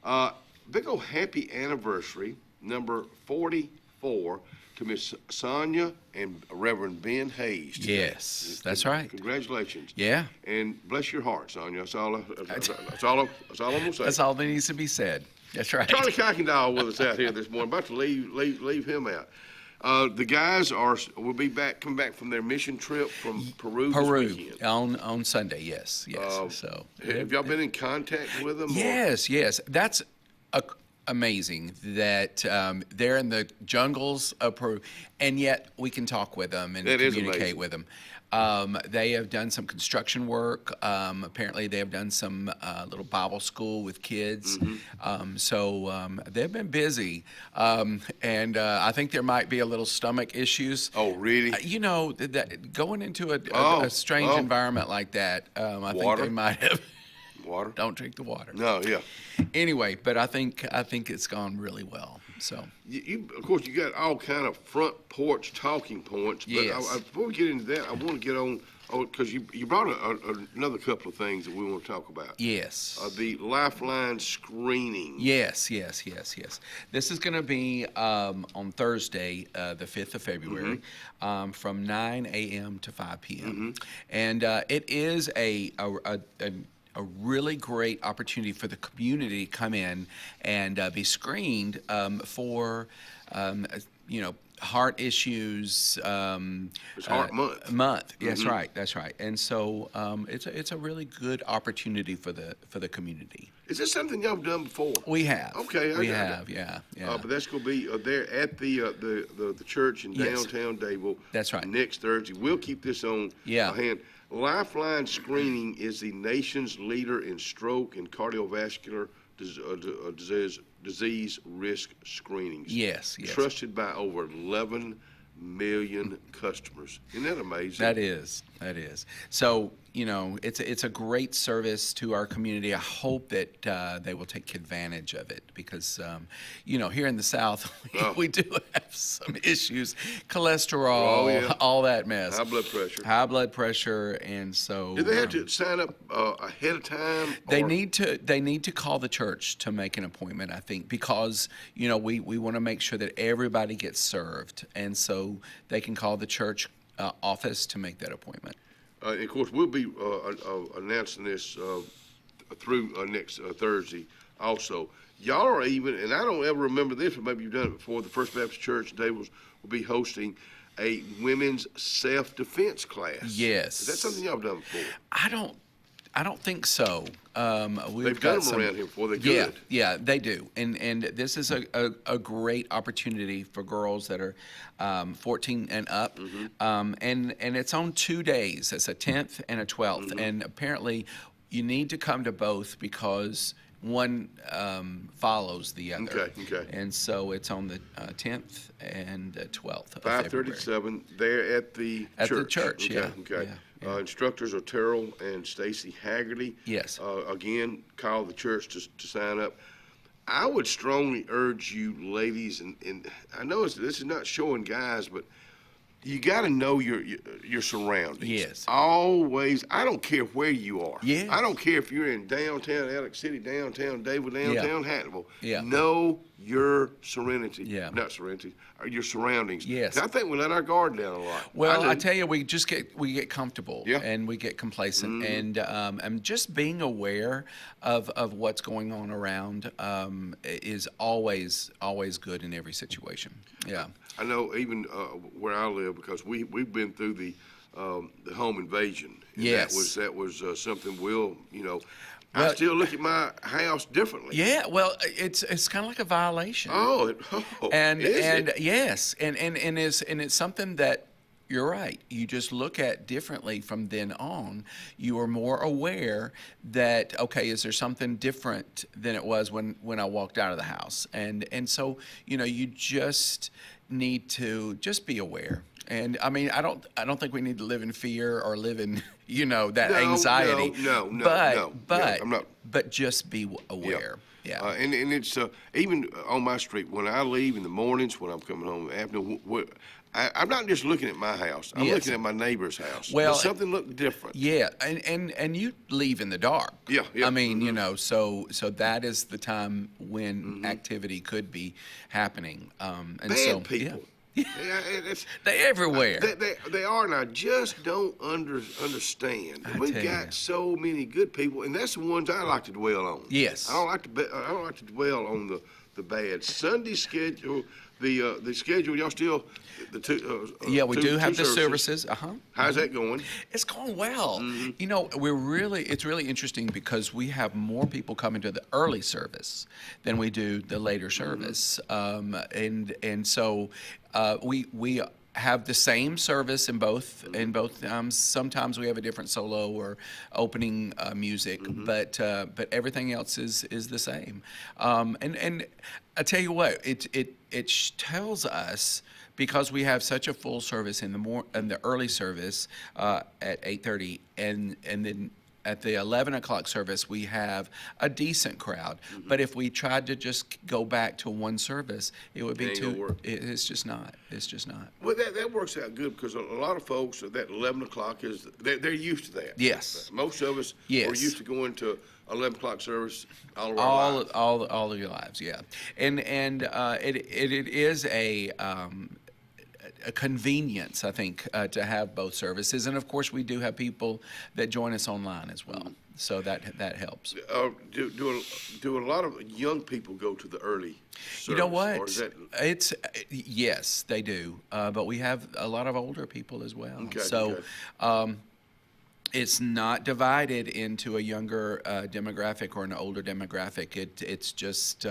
that. Big old happy anniversary, number 44 4 to Miss Sonia and Reverend Ben Hayes today. Yes, that's right. Congratulations. Yeah. And bless your heart, Sonia. That's all I'm gonna say. That's all that needs to be said. That's right. Charlie Kuykendall with us out here this morning. About to leave him out. The guys will be coming back from their mission trip from Peru this weekend. on Sunday. Yes. So have y'all been in contact with them? Yes. That's amazing that they're in the jungles of Peru, and yet we can talk with them and communicate with them. They have done some construction work. Apparently, they have done some little Bible school with kids. So they've been busy, and I think there might be a little stomach issues. Oh, really? That going into a strange environment like that, I think they might have. Water? Don't drink the water. No, yeah. Anyway, but I think it's gone really well. So of course, you got all kind of front porch talking points. But Yes. Before we get into that, I want to get on because you brought another couple of things that we want to talk about. Yes. The Lifeline screening. Yes. This is going to be on Thursday, the 5th of February, from 9 a.m. to 5 p.m. And it is a really great opportunity for the community to come in and be screened for, heart issues. It's Heart Month. That's right. And so it's a really good opportunity for the community. Is this something y'all have done before? We have. Okay, we have. Yeah. But that's going to be there at the church in downtown Dadeville. That's right. Next Thursday. We'll keep this on hand. Lifeline screening is the nation's leader in stroke and cardiovascular disease risk screenings. Yes. Trusted by over 11 million customers. Isn't that amazing? That is. So, it's a great service to our community. I hope that they will take advantage of it because, here in the South, we do have some issues, cholesterol, all that mess. High blood pressure, and so. Do they have to sign up ahead of time? They need to call the church to make an appointment, I think, because, we want to make sure that everybody gets served, and so they can call the church office to make that appointment. And of course, we'll be announcing this through next Thursday also. Y'all are even, and I don't ever remember this, but maybe you've done it before, the First Baptist Church Dadeville will be hosting a women's self-defense class. Yes. Is that something y'all have done before? I don't think so. They've done them around here before. They're good. Yeah, they do. And this is a great opportunity for girls that are 14 and up. And it's on 2 days. It's a 10th and a 12th. And apparently you need to come to both because one follows the other. Okay. And so it's on the 10th and 12th of 537 there at the church. At the church, Okay. Instructors are Terrell and Stacy Haggerty. Yes. Again, call the church to sign up. I would strongly urge you, ladies, and I know this is not showing guys, but you got to know your surroundings. Yes. Always. I don't care where you are. Yes. I don't care if you're in downtown Alex City, downtown Dadeville, downtown Hattonville. Yeah. Know your serenity. Yeah. Not serenity. Your surroundings. Yes. I think we let our guard down a lot. Well, I tell you, we get comfortable and we get complacent, and just being aware of what's going on around is always good in every situation. Yeah. I know even where I live because we've been through the home invasion. And Yes. That was something I still look at my house differently. Yeah, well, it's kind of like a violation. And yes, and it's something that you're right. You just look at differently from then on. You are more aware that is there something different than it was when I walked out of the house, and so you just need to just be aware. And I mean, I don't think we need to live in fear or live in, that anxiety. No. But just be aware. Yeah. And it's even on my street when I leave in the mornings, when I'm coming home in the afternoon. I'm not just looking at my house. I'm looking at my neighbor's house. Well, does something look different? Yeah, and you leave in the dark. Yeah. I mean, so that is the time when activity could be happening. And Bad people. Yeah. They're everywhere. They are, and I just don't understand. We've got so many good people, and that's the ones I like to dwell on. Yes. I don't like to dwell on the bad. Sunday schedule, the schedule. Y'all still the two? We do have the services. How's that going? It's going well. It's really interesting because we have more people coming to the early service than we do the later service, and so we have the same service in both. Sometimes we have a different solo or opening music, but everything else is the same. And I tell you what, it tells us, because we have such a full service in the early service at 8:30, and then at the 11 o'clock service we have a decent crowd. But if we tried to just go back to one service, it would be too. It's just not. Well, that works out good because a lot of folks that 11 o'clock they're used to that. Yes. Most of us are used to going to 11 o'clock service all of our lives. All of your lives, yeah. And it is a convenience, I think, to have both services. And of course, we do have people that join us online as well, so that helps. Do a lot of young people go to the early service? You know what? Or is that... Yes, they do. But we have a lot of older people as well. Okay, so. It's not divided into a younger demographic or an older demographic. It's just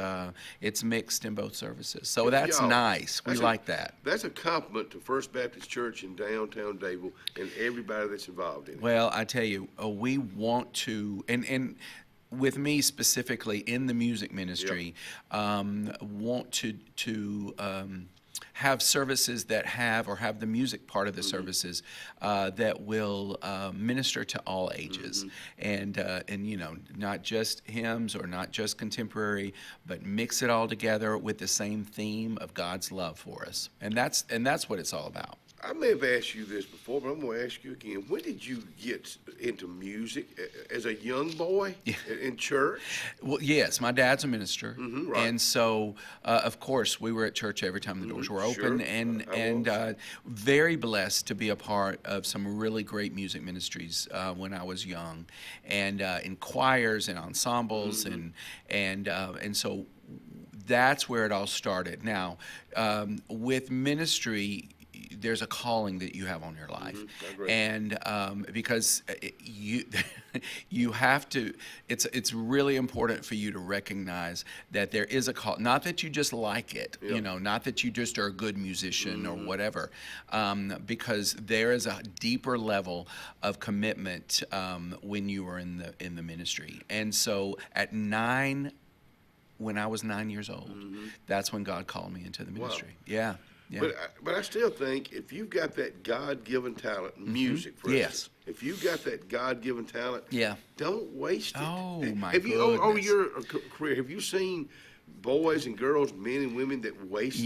it's mixed in both services. So that's nice. We like that. That's a compliment to First Baptist Church in downtown Dadeville and everybody that's involved in it. Well, I tell you, we want to, and with me specifically in the music ministry, want to have services that have the music part of the services that will minister to all ages, and not just hymns or not just contemporary, but mix it all together with the same theme of God's love for us, and that's what it's all about. I may have asked you this before, but I'm going to ask you again. When did you get into music? As a young boy in church? Well, yes. My dad's a minister. Right. And so, of course, we were at church every time the doors were open. Sure. And very blessed to be a part of some really great music ministries when I was young. And in choirs and ensembles. And so that's where it all started. Now, with ministry, there's a calling that you have on your life, and because you have to. It's really important for you to recognize that there is a call. Not that you just like it, not that you just are a good musician or whatever, because there is a deeper level of commitment when you are in the ministry. And so when I was 9 years old, that's when God called me into the ministry. Wow. Yeah. Yeah. But I still think if you've got that God-given talent, music, for instance, if you've got that God-given talent, don't waste it. Oh, my goodness. Over your career, have you seen boys and girls, men and women that waste it?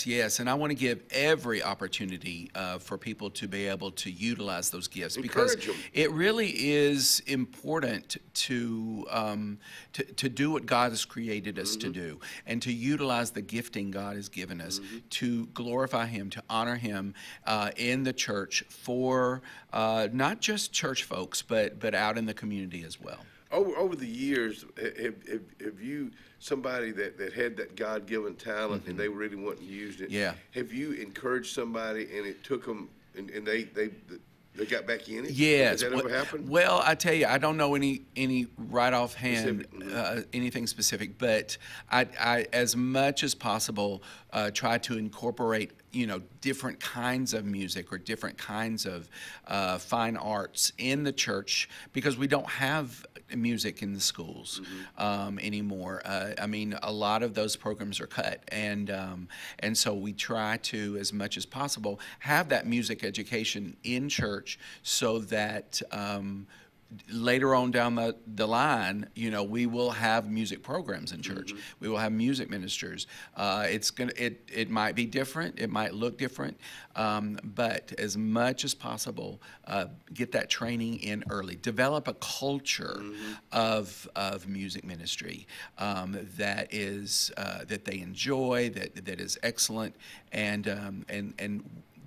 Yes. And I want to give every opportunity for people to be able to utilize those gifts. Encourage because them. It really is important to do what God has created us to do, and to utilize the gifting God has given us to glorify Him, to honor Him in the church for not just church folks, but out in the community as well. Over the years, have you, somebody that had that God-given talent and they really wanted to use it, have you encouraged somebody and it took them and they got back in it? Yes. Has that ever happened? Well, I tell you, I don't know any right offhand anything specific, but I as much as possible try to incorporate different kinds of music or different kinds of fine arts in the church, because we don't have music in the schools anymore. I mean, a lot of those programs are cut, and so we try to, as much as possible, have that music education in church so that later on down the line, we will have music programs in church. We will have music ministers. It might be different. It might look different, but as much as possible, get that training in early. Develop a culture of music ministry that they enjoy, that is excellent, and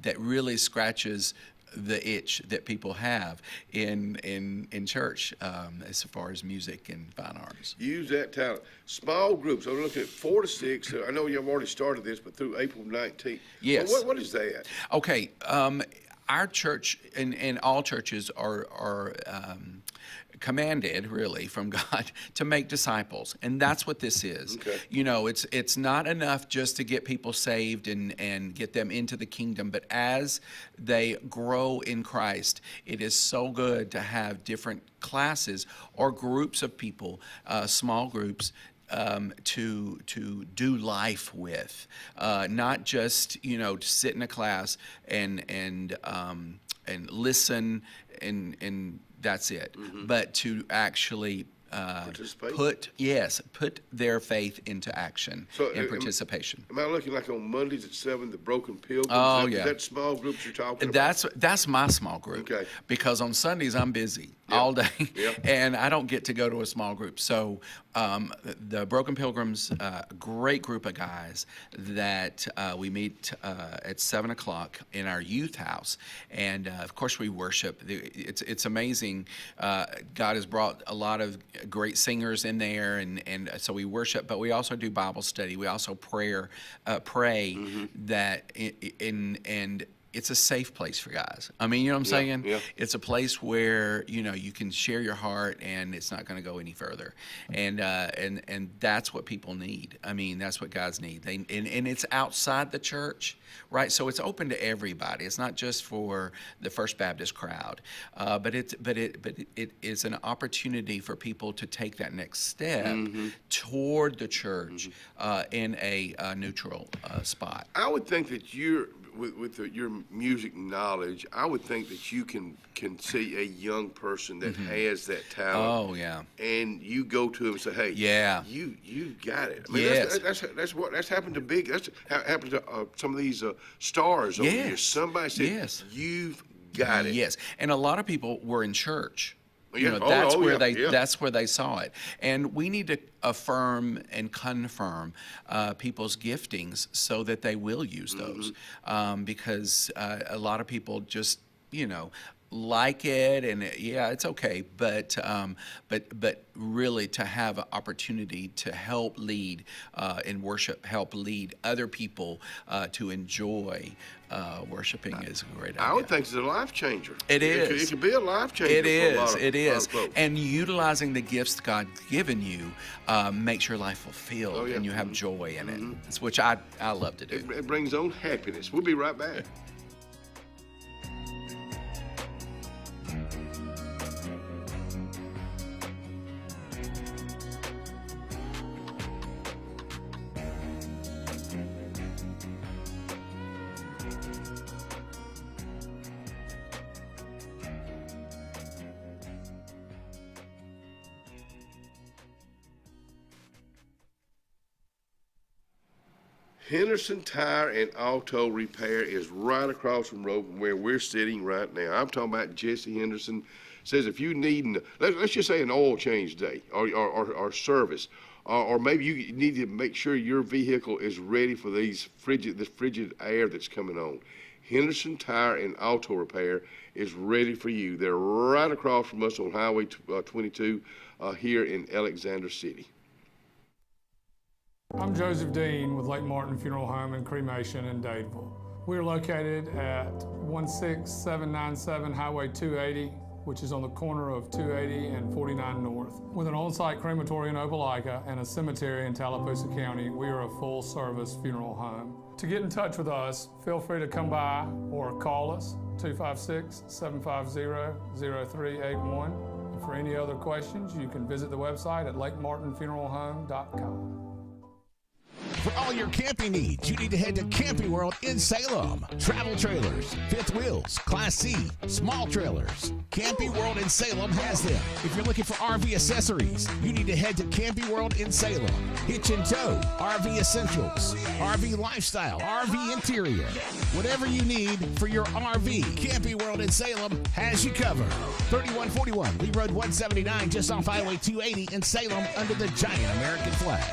that really scratches the itch that people have in church as far as music and fine arts. Use that talent. Small groups. I'm looking at 4 to 6. I know you've already started this, but through April 19th. Yes. Well, what is that? Okay. Our church and all churches are commanded, really, from God to make disciples, and that's what this is. Okay. It's not enough just to get people saved and get them into the kingdom, but as they grow in Christ, it is so good to have different classes or groups of people, small groups, to do life with, not just to sit in a class and listen and that's it. But to actually put their faith into action and participation. Am I looking like on Mondays at 7, the Broken Pilgrims? Oh, Is yeah. that small groups you're talking about? That's my small group. Okay. Because on Sundays I'm busy all day, and I don't get to go to a small group. So the Broken Pilgrims, great group of guys that we meet at 7 o'clock in our youth house, and of course we worship. It's amazing. God has brought a lot of great singers in there, and so we worship, but we also do Bible study. We also pray that and it's a safe place for guys. I mean, you know what I'm saying? Yeah. It's a place where, you can share your heart and it's not going to go any further. And that's what people need. I mean, that's what guys need. And it's outside the church, right? So it's open to everybody. It's not just for the First Baptist crowd. But it is an opportunity for people to take that next step toward the church in a neutral spot. I would think that with your music knowledge, I would think that you can see a young person that has that talent. Oh, yeah. And you go to him and say, "Hey, you got it." I mean, Yes. that's happened to that's happened to some of these stars over the years. Somebody said, "You've got it." Yes, and a lot of people were in church. Yeah. That's where they saw it, and we need to affirm and confirm people's giftings so that they will use those, because a lot of people just like it, and it's okay, but really to have an opportunity to help lead in worship, help lead other people to enjoy worshiping is a great idea. I would think it's a life changer. It is. It could be a life changer. It is. For a lot of folks. And utilizing the gifts God's given you makes your life fulfilled, and you have joy in it, which I love to do. It brings on happiness. We'll be right back. Henderson Tire and Auto Repair is right across from road from where we're sitting right now. I'm talking about Jesse Henderson. Says if you need, let's just say an oil change day or service, or maybe you need to make sure your vehicle is ready for this frigid air that's coming on. Henderson Tire and Auto Repair is ready for you. They're right across from us on Highway 22 here in Alexander City. I'm Joseph Dean with Lake Martin Funeral Home and Cremation in Dadeville. We're located at 16797 Highway 280, which is on the corner of 280 and 49 North. With an on-site crematory in Opelika and a cemetery in Tallapoosa County, we are a full-service funeral home. To get in touch with us, feel free to come by or call us, 256-750-0381. For any other questions, you can visit the website at lakemartinfuneralhome.com. For all your camping needs, you need to head to Camping World in Salem. Travel trailers, fifth wheels, Class C, small trailers. Camping World in Salem has them. If you're looking for RV accessories, you need to head to Camping World in Salem. Hitch and tow, RV essentials, RV lifestyle, RV interior. Whatever you need for your RV, Camping World in Salem has you covered. 3141 Lee Road 179, just off Highway 280 in Salem under the giant American flag.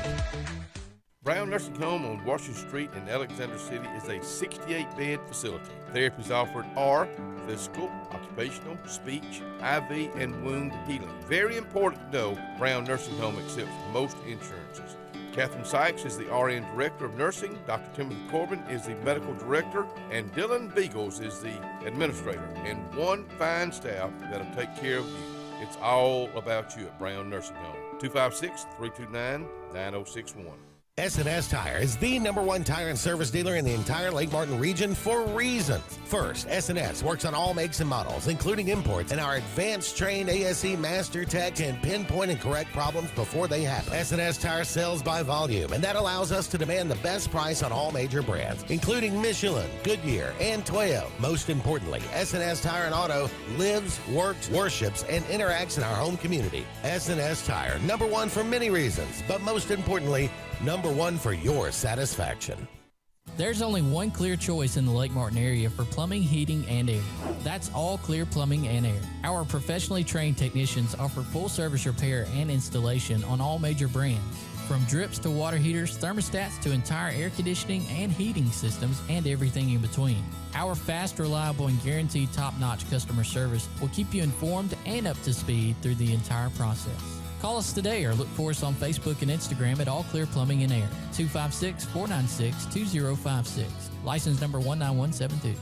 Brown Nursing Home on Washington Street in Alexander City is a 68-bed facility. Therapies offered are physical, occupational, speech, IV, and wound healing. Very important to know, Brown Nursing Home accepts most insurances. Catherine Sykes is the RN Director of Nursing, Dr. Timothy Corbin is the Medical Director, and Dylan Beagles is the Administrator, and one fine staff that'll take care of you. It's all about you at Brown Nursing Home. 256-329-9061. S&S Tire is the #1 tire and service dealer in the entire Lake Martin region for reasons. First, S&S works on all makes and models, including imports, and our advanced trained ASE Master Tech can pinpoint and correct problems before they happen. S&S Tire sells by volume, and that allows us to demand the best price on all major brands, including Michelin, Goodyear, and Toyo. Most importantly, S&S Tire and Auto lives, works, worships, and interacts in our home community. S&S Tire, #1 for many reasons, but most importantly, #1 for your satisfaction. There's only one clear choice in the Lake Martin area for plumbing, heating, and air. That's All Clear Plumbing and Air. Our professionally trained technicians offer full service repair and installation on all major brands. From drips to water heaters, thermostats to entire air conditioning and heating systems, and everything in between. Our fast, reliable, and guaranteed top-notch customer service will keep you informed and up to speed through the entire process. Call us today or look for us on Facebook and Instagram at All Clear Plumbing and Air, 256-496-2056. License number 19172.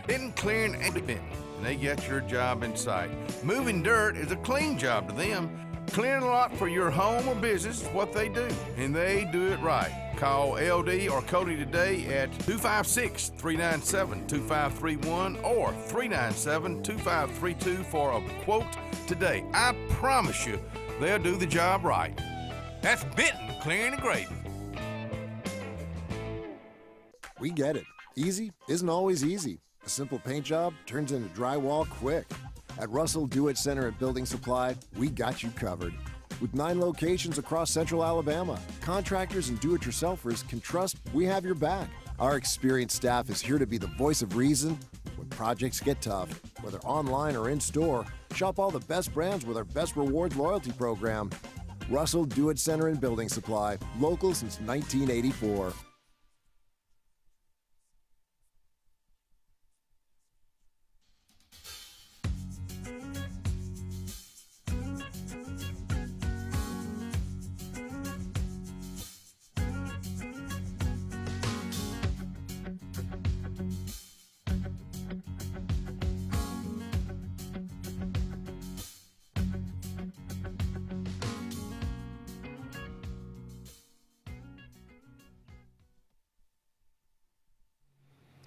Benton, Clearing, and Benton, and they got your job in sight. Moving dirt is a clean job to them. Clearing a lot for your home or business is what they do, and they do it right. Call LD or Cody today at 256-397-2531 or 397-2532 for a quote today. I promise you, they'll do the job right. That's Benton, Clearing and Grading. We get it. Easy isn't always easy. A simple paint job turns into drywall quick. At Russell Do-It Center and Building Supply, we got you covered. With 9 locations across central Alabama, contractors and do-it-yourselfers can trust we have your back. Our experienced staff is here to be the voice of reason when projects get tough. Whether online or in-store, shop all the best brands with our Best Rewards loyalty program. Russell Do-It Center and Building Supply, local since 1984.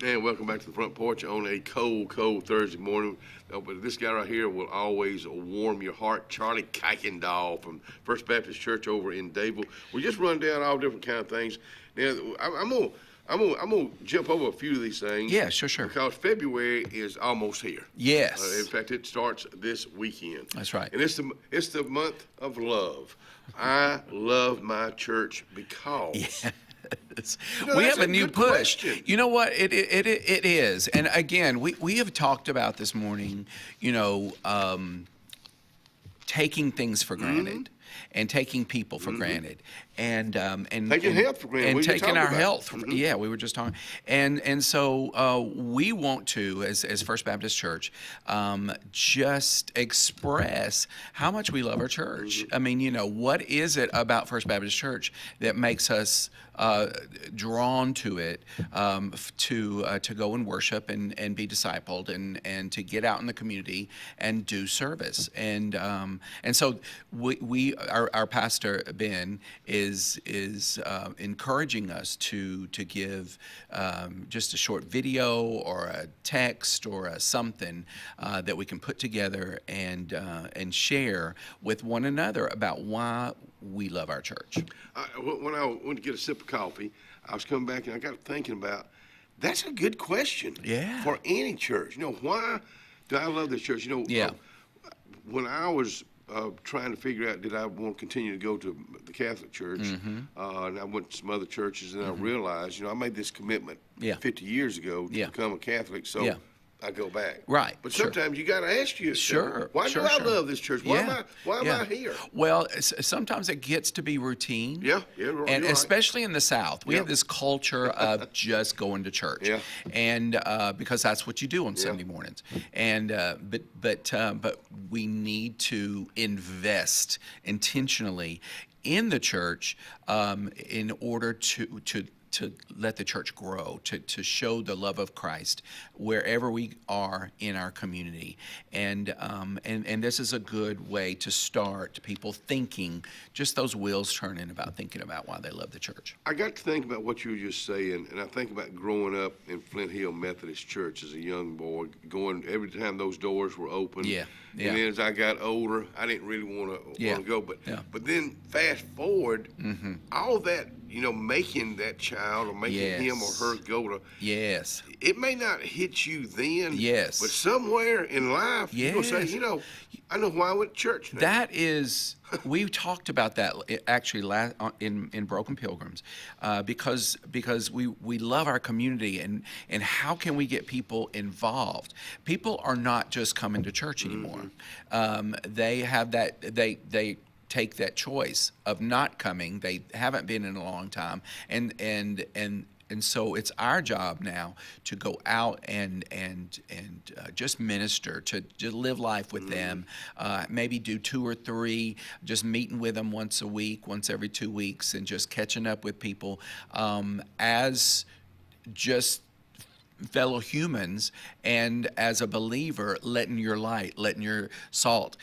And welcome back to the front porch on a cold, cold Thursday morning. But this guy right here will always warm your heart. Charlie Kuykendall from First Baptist Church over in Dadeville. We just run down all different kind of things. Now, I'm gonna jump over a few of these things. Yeah, sure. Because February is almost here. Yes. In fact, it starts this weekend. That's right. And it's the month of love. I love my church because. Yeah. We have a new push. Question. You know what? It is. And again, we have talked about this morning, taking things for granted and taking people for granted and taking health for granted. And taking our health. Yeah, we were just talking. And so we want to, as First Baptist Church, just express how much we love our church. I mean, what is it about First Baptist Church that makes us drawn to it to go and worship and be discipled and to get out in the community and do service. And so our pastor Ben is encouraging us to give just a short video or a text or something that we can put together and share with one another about why we love our church. When I went to get a sip of coffee, I was coming back and I got thinking about, that's a good question. Yeah. For any church. Why do I love this church? When I was trying to figure out, did I want to continue to go to the Catholic Church, and I went to some other churches, and I realized, I made this commitment 50 years ago to become a Catholic, so I go back. Right. But sometimes you got to ask yourself, why do I love this church? Why am I here? Well, sometimes it gets to be routine. Yeah, and especially in the South, we have this culture of just going to church. Yeah. And because that's what you do on Sunday mornings. And but we need to invest intentionally in the church in order to let the church grow, to show the love of Christ wherever we are in our community. And this is a good way to start people thinking, just those wheels turning about thinking about why they love the church. I got to think about what you were just saying, and I think about growing up in Flint Hill Methodist Church as a young boy, going every time those doors were open. Yeah. And then as I got older, I didn't really want to go. But then fast forward, all that, making that child or making him or her go to. Yes. It may not hit you then. Yes. But somewhere in life, you're going to say, I know why I went to church now. That is, we talked about that actually in Broken Pilgrims, because we love our community and how can we get people involved? People are not just coming to church anymore. They have that, they take that choice of not coming. They haven't been in a long time, and so it's our job now to go out and just minister, to live life with them, maybe do 2 or 3, just meeting with them once a week, once every 2 weeks, and just catching up with people as just fellow humans, and as a believer, letting your light, letting your salt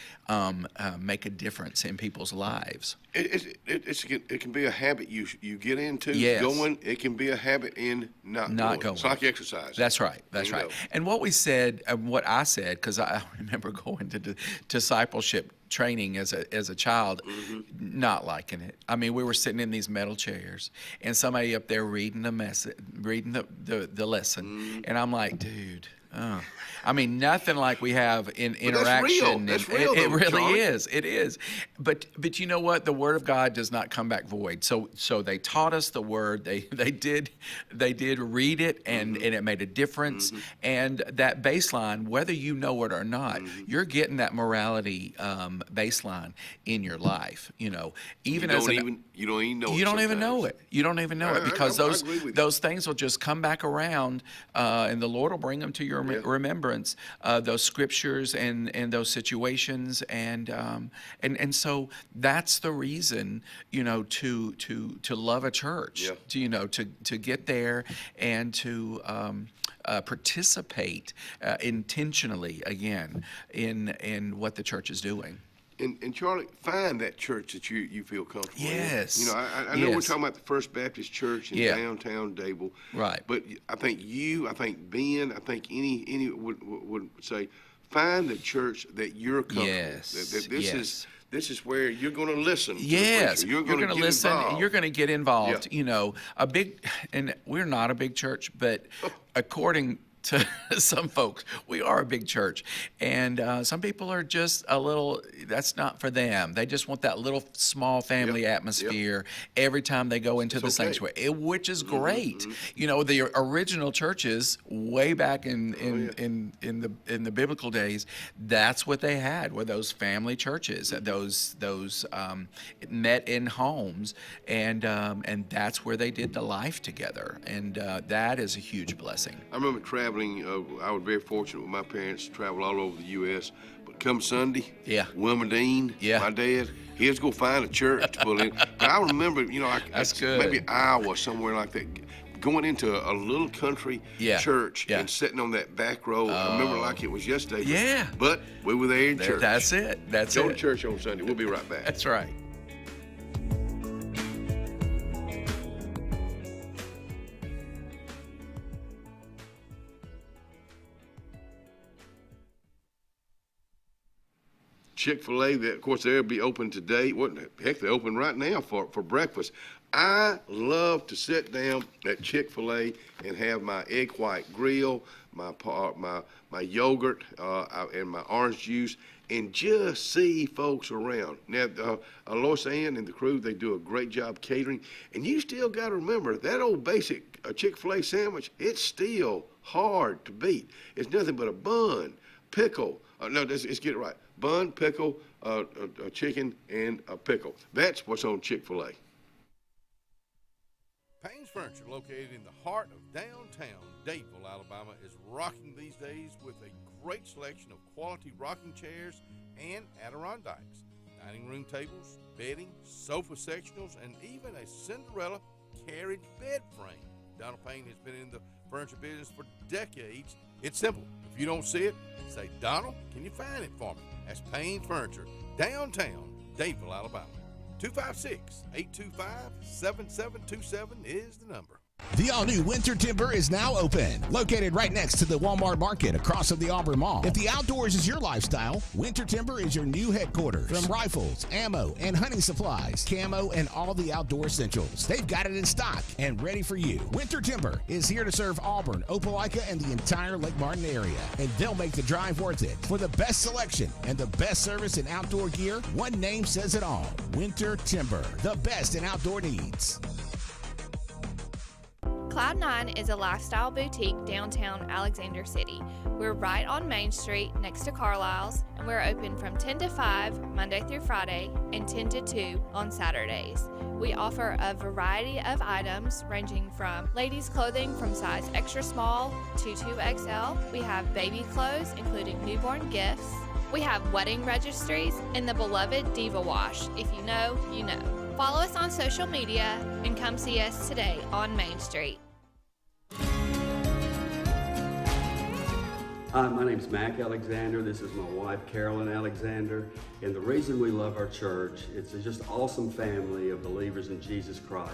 make a difference in people's lives. It can be a habit you get into going. It can be a habit in not going. It's like exercise. That's right. That's right. And what we said, what I said, because I remember going to discipleship training as a child, not liking it. I mean, we were sitting in these metal chairs, and somebody up there reading the lesson, and I'm like, dude. I mean, nothing like we have in interaction. That's real. It really John. is. It is. But you know what? The Word of God does not come back void. So they taught us the Word. They did read it, and it made a difference. And that baseline, whether you know it or not, you're getting that morality baseline in your life. Even you don't even know it. You don't even know it. You don't even know it, because those things will just come back around, and the Lord will bring them to your remembrance, those scriptures and those situations, and so that's the reason, to love a church, to get there and to participate intentionally again in what the church is doing. And Charlie, find that church that you feel comfortable Yes. in. I know we're talking about the First Baptist Church in downtown Dable. Right. But I think Ben, I think any would say, find the church that you're comfortable. Yes. This is where you're going to listen. Yes, to the preacher. you're going to listen. Involved. You're going to get involved. And we're not a big church, but according to some folks, we are a big church, and some people are just a little, that's not for them. They just want that little small family atmosphere every time they go into the sanctuary, which is great. The original churches way back in the biblical days, that's what they had, were those family churches, those met in homes, and that's where they did the life together, and that is a huge blessing. I remember traveling. I was very fortunate with my parents to travel all over the U.S., but come Sunday. Yeah. Wilma Dean, my dad, he was going to find a church to pull in. But I remember, That's good. Maybe Iowa, somewhere like that, going into a little country church and sitting on that back row. I remember like it was yesterday. Yeah. But we were there in church. That's it. Go to church on Sunday. We'll be right back. That's right. Chick-fil-A, of course, they'll be open today. What the heck, they're open right now for breakfast. I love to sit down at Chick-fil-A and have my egg white grill, my yogurt, and my orange juice, and just see folks around. Now, Lois Ann and the crew, they do a great job catering, and you still got to remember, that old basic Chick-fil-A sandwich, it's still hard to beat. It's nothing but a bun, pickle. Let's get it right. Bun, pickle, a chicken, and a pickle. That's what's on Chick-fil-A. Payne's Furniture, located in the heart of downtown Dadeville, Alabama, is rocking these days with a great selection of quality rocking chairs and Adirondacks, dining room tables, bedding, sofa sectionals, and even a Cinderella carriage bed frame. Donald Payne has been in the furniture business for decades. It's simple. If you don't see it, say, Donald, can you find it for me? That's Payne Furniture, downtown Dadeville, Alabama. 256-825-7727 is the number. The all-new Winter Timber is now open. Located right next to the Walmart Market across from the Auburn Mall. If the outdoors is your lifestyle, Winter Timber is your new headquarters. From rifles, ammo, and hunting supplies, camo, and all the outdoor essentials, they've got it in stock and ready for you. Winter Timber is here to serve Auburn, Opelika, and the entire Lake Martin area. And they'll make the drive worth it. For the best selection and the best service in outdoor gear, one name says it all. Winter Timber, the best in outdoor needs. Cloud9 is a lifestyle boutique downtown Alexander City. We're right on Main Street next to Carlisle's, and we're open from 10 to 5 Monday through Friday and 10 to 2 on Saturdays. We offer a variety of items ranging from ladies' clothing from size extra small to 2XL. We have baby clothes, including newborn gifts. We have wedding registries and the beloved Diva Wash. If you know, you know. Follow us on social media and come see us today on Main Street. Hi, my name's Mac Alexander. This is my wife, Carolyn Alexander. And the reason we love our church, it's a just awesome family of believers in Jesus Christ.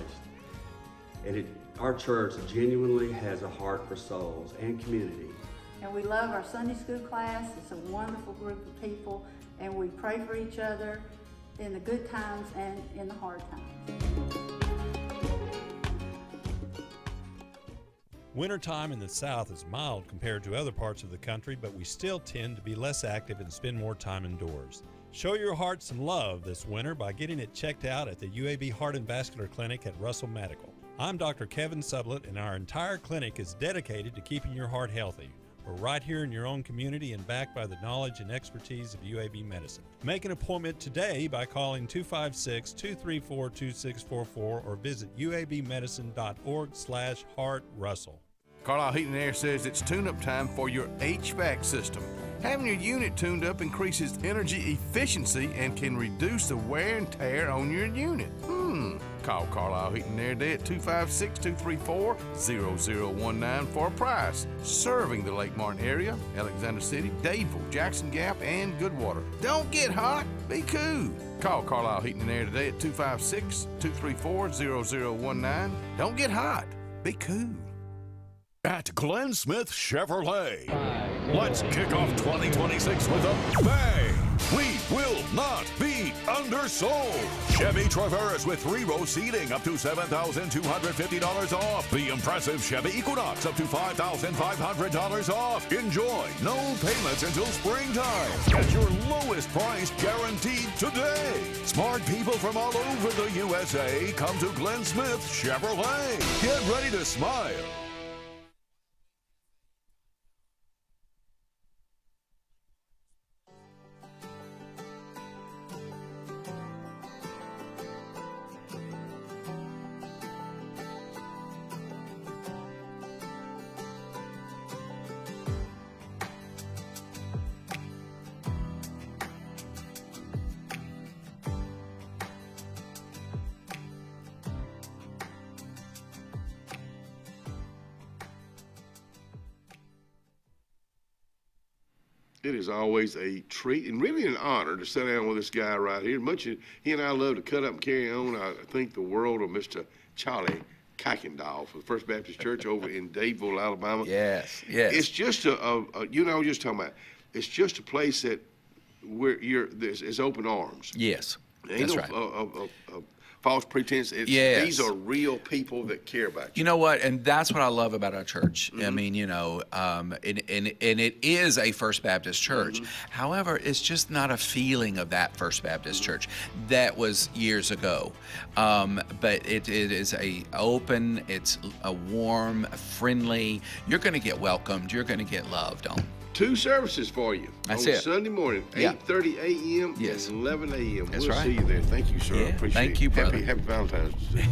And our church genuinely has a heart for souls and community. And we love our Sunday school class. It's a wonderful group of people, and we pray for each other in the good times and in the hard times. Wintertime in the South is mild compared to other parts of the country, but we still tend to be less active and spend more time indoors. Show your heart some love this winter by getting it checked out at the UAB Heart and Vascular Clinic at Russell Medical. I'm Dr. Kevin Sublett, and our entire clinic is dedicated to keeping your heart healthy. We're right here in your own community and backed by the knowledge and expertise of UAB Medicine. Make an appointment today by calling 256-234-2644 or visit uabmedicine.org/heartrussell. Carlisle Heating and Air says it's tune-up time for your HVAC system. Having your unit tuned up increases energy efficiency and can reduce the wear and tear on your unit. Call Carlisle Heating and Air today at 256-234-0019 for a price. Serving the Lake Martin area, Alexander City, Dadeville, Jackson Gap, and Goodwater. Don't get hot, be cool. Call Carlisle Heating and Air today at 256-234-0019. Don't get hot, be cool. At Glenn Smith Chevrolet, let's kick off 2026 with a bang. We will not be undersold. Chevy Traverse with 3-row seating up to $7,250 off. The impressive Chevy Equinox up to $5,500 off. Enjoy no payments until springtime. Get your lowest price guaranteed today. Smart people from all over the USA come to Glenn Smith Chevrolet. Get ready to smile. It is always a treat and really an honor to sit down with this guy right here. Much as he and I love to cut up and carry on, I think the world of Mr. Charlie Kuykendall for the First Baptist Church over in Dadeville, Alabama. Yes. It's just just talking about, it's just a place that where it's open arms. Yes, Ain't that's no, right. False pretense. Yes. These are real people that care about you. You know what? And that's what I love about our church. I Mm-hmm. mean, and it is a First Baptist church. Mm-hmm. However, it's just not a feeling of that First Baptist church. That was years ago. But it is a open, it's a warm, friendly. You're going to get welcomed. You're going to get loved on. 2 services for you. That's on it. Sunday morning, Yeah. 8:30 a.m. Yes. and 11 a.m. That's we'll right. see you there. Thank you, sir. Yeah, Appreciate thank it. you, brother. Happy Valentine's Day.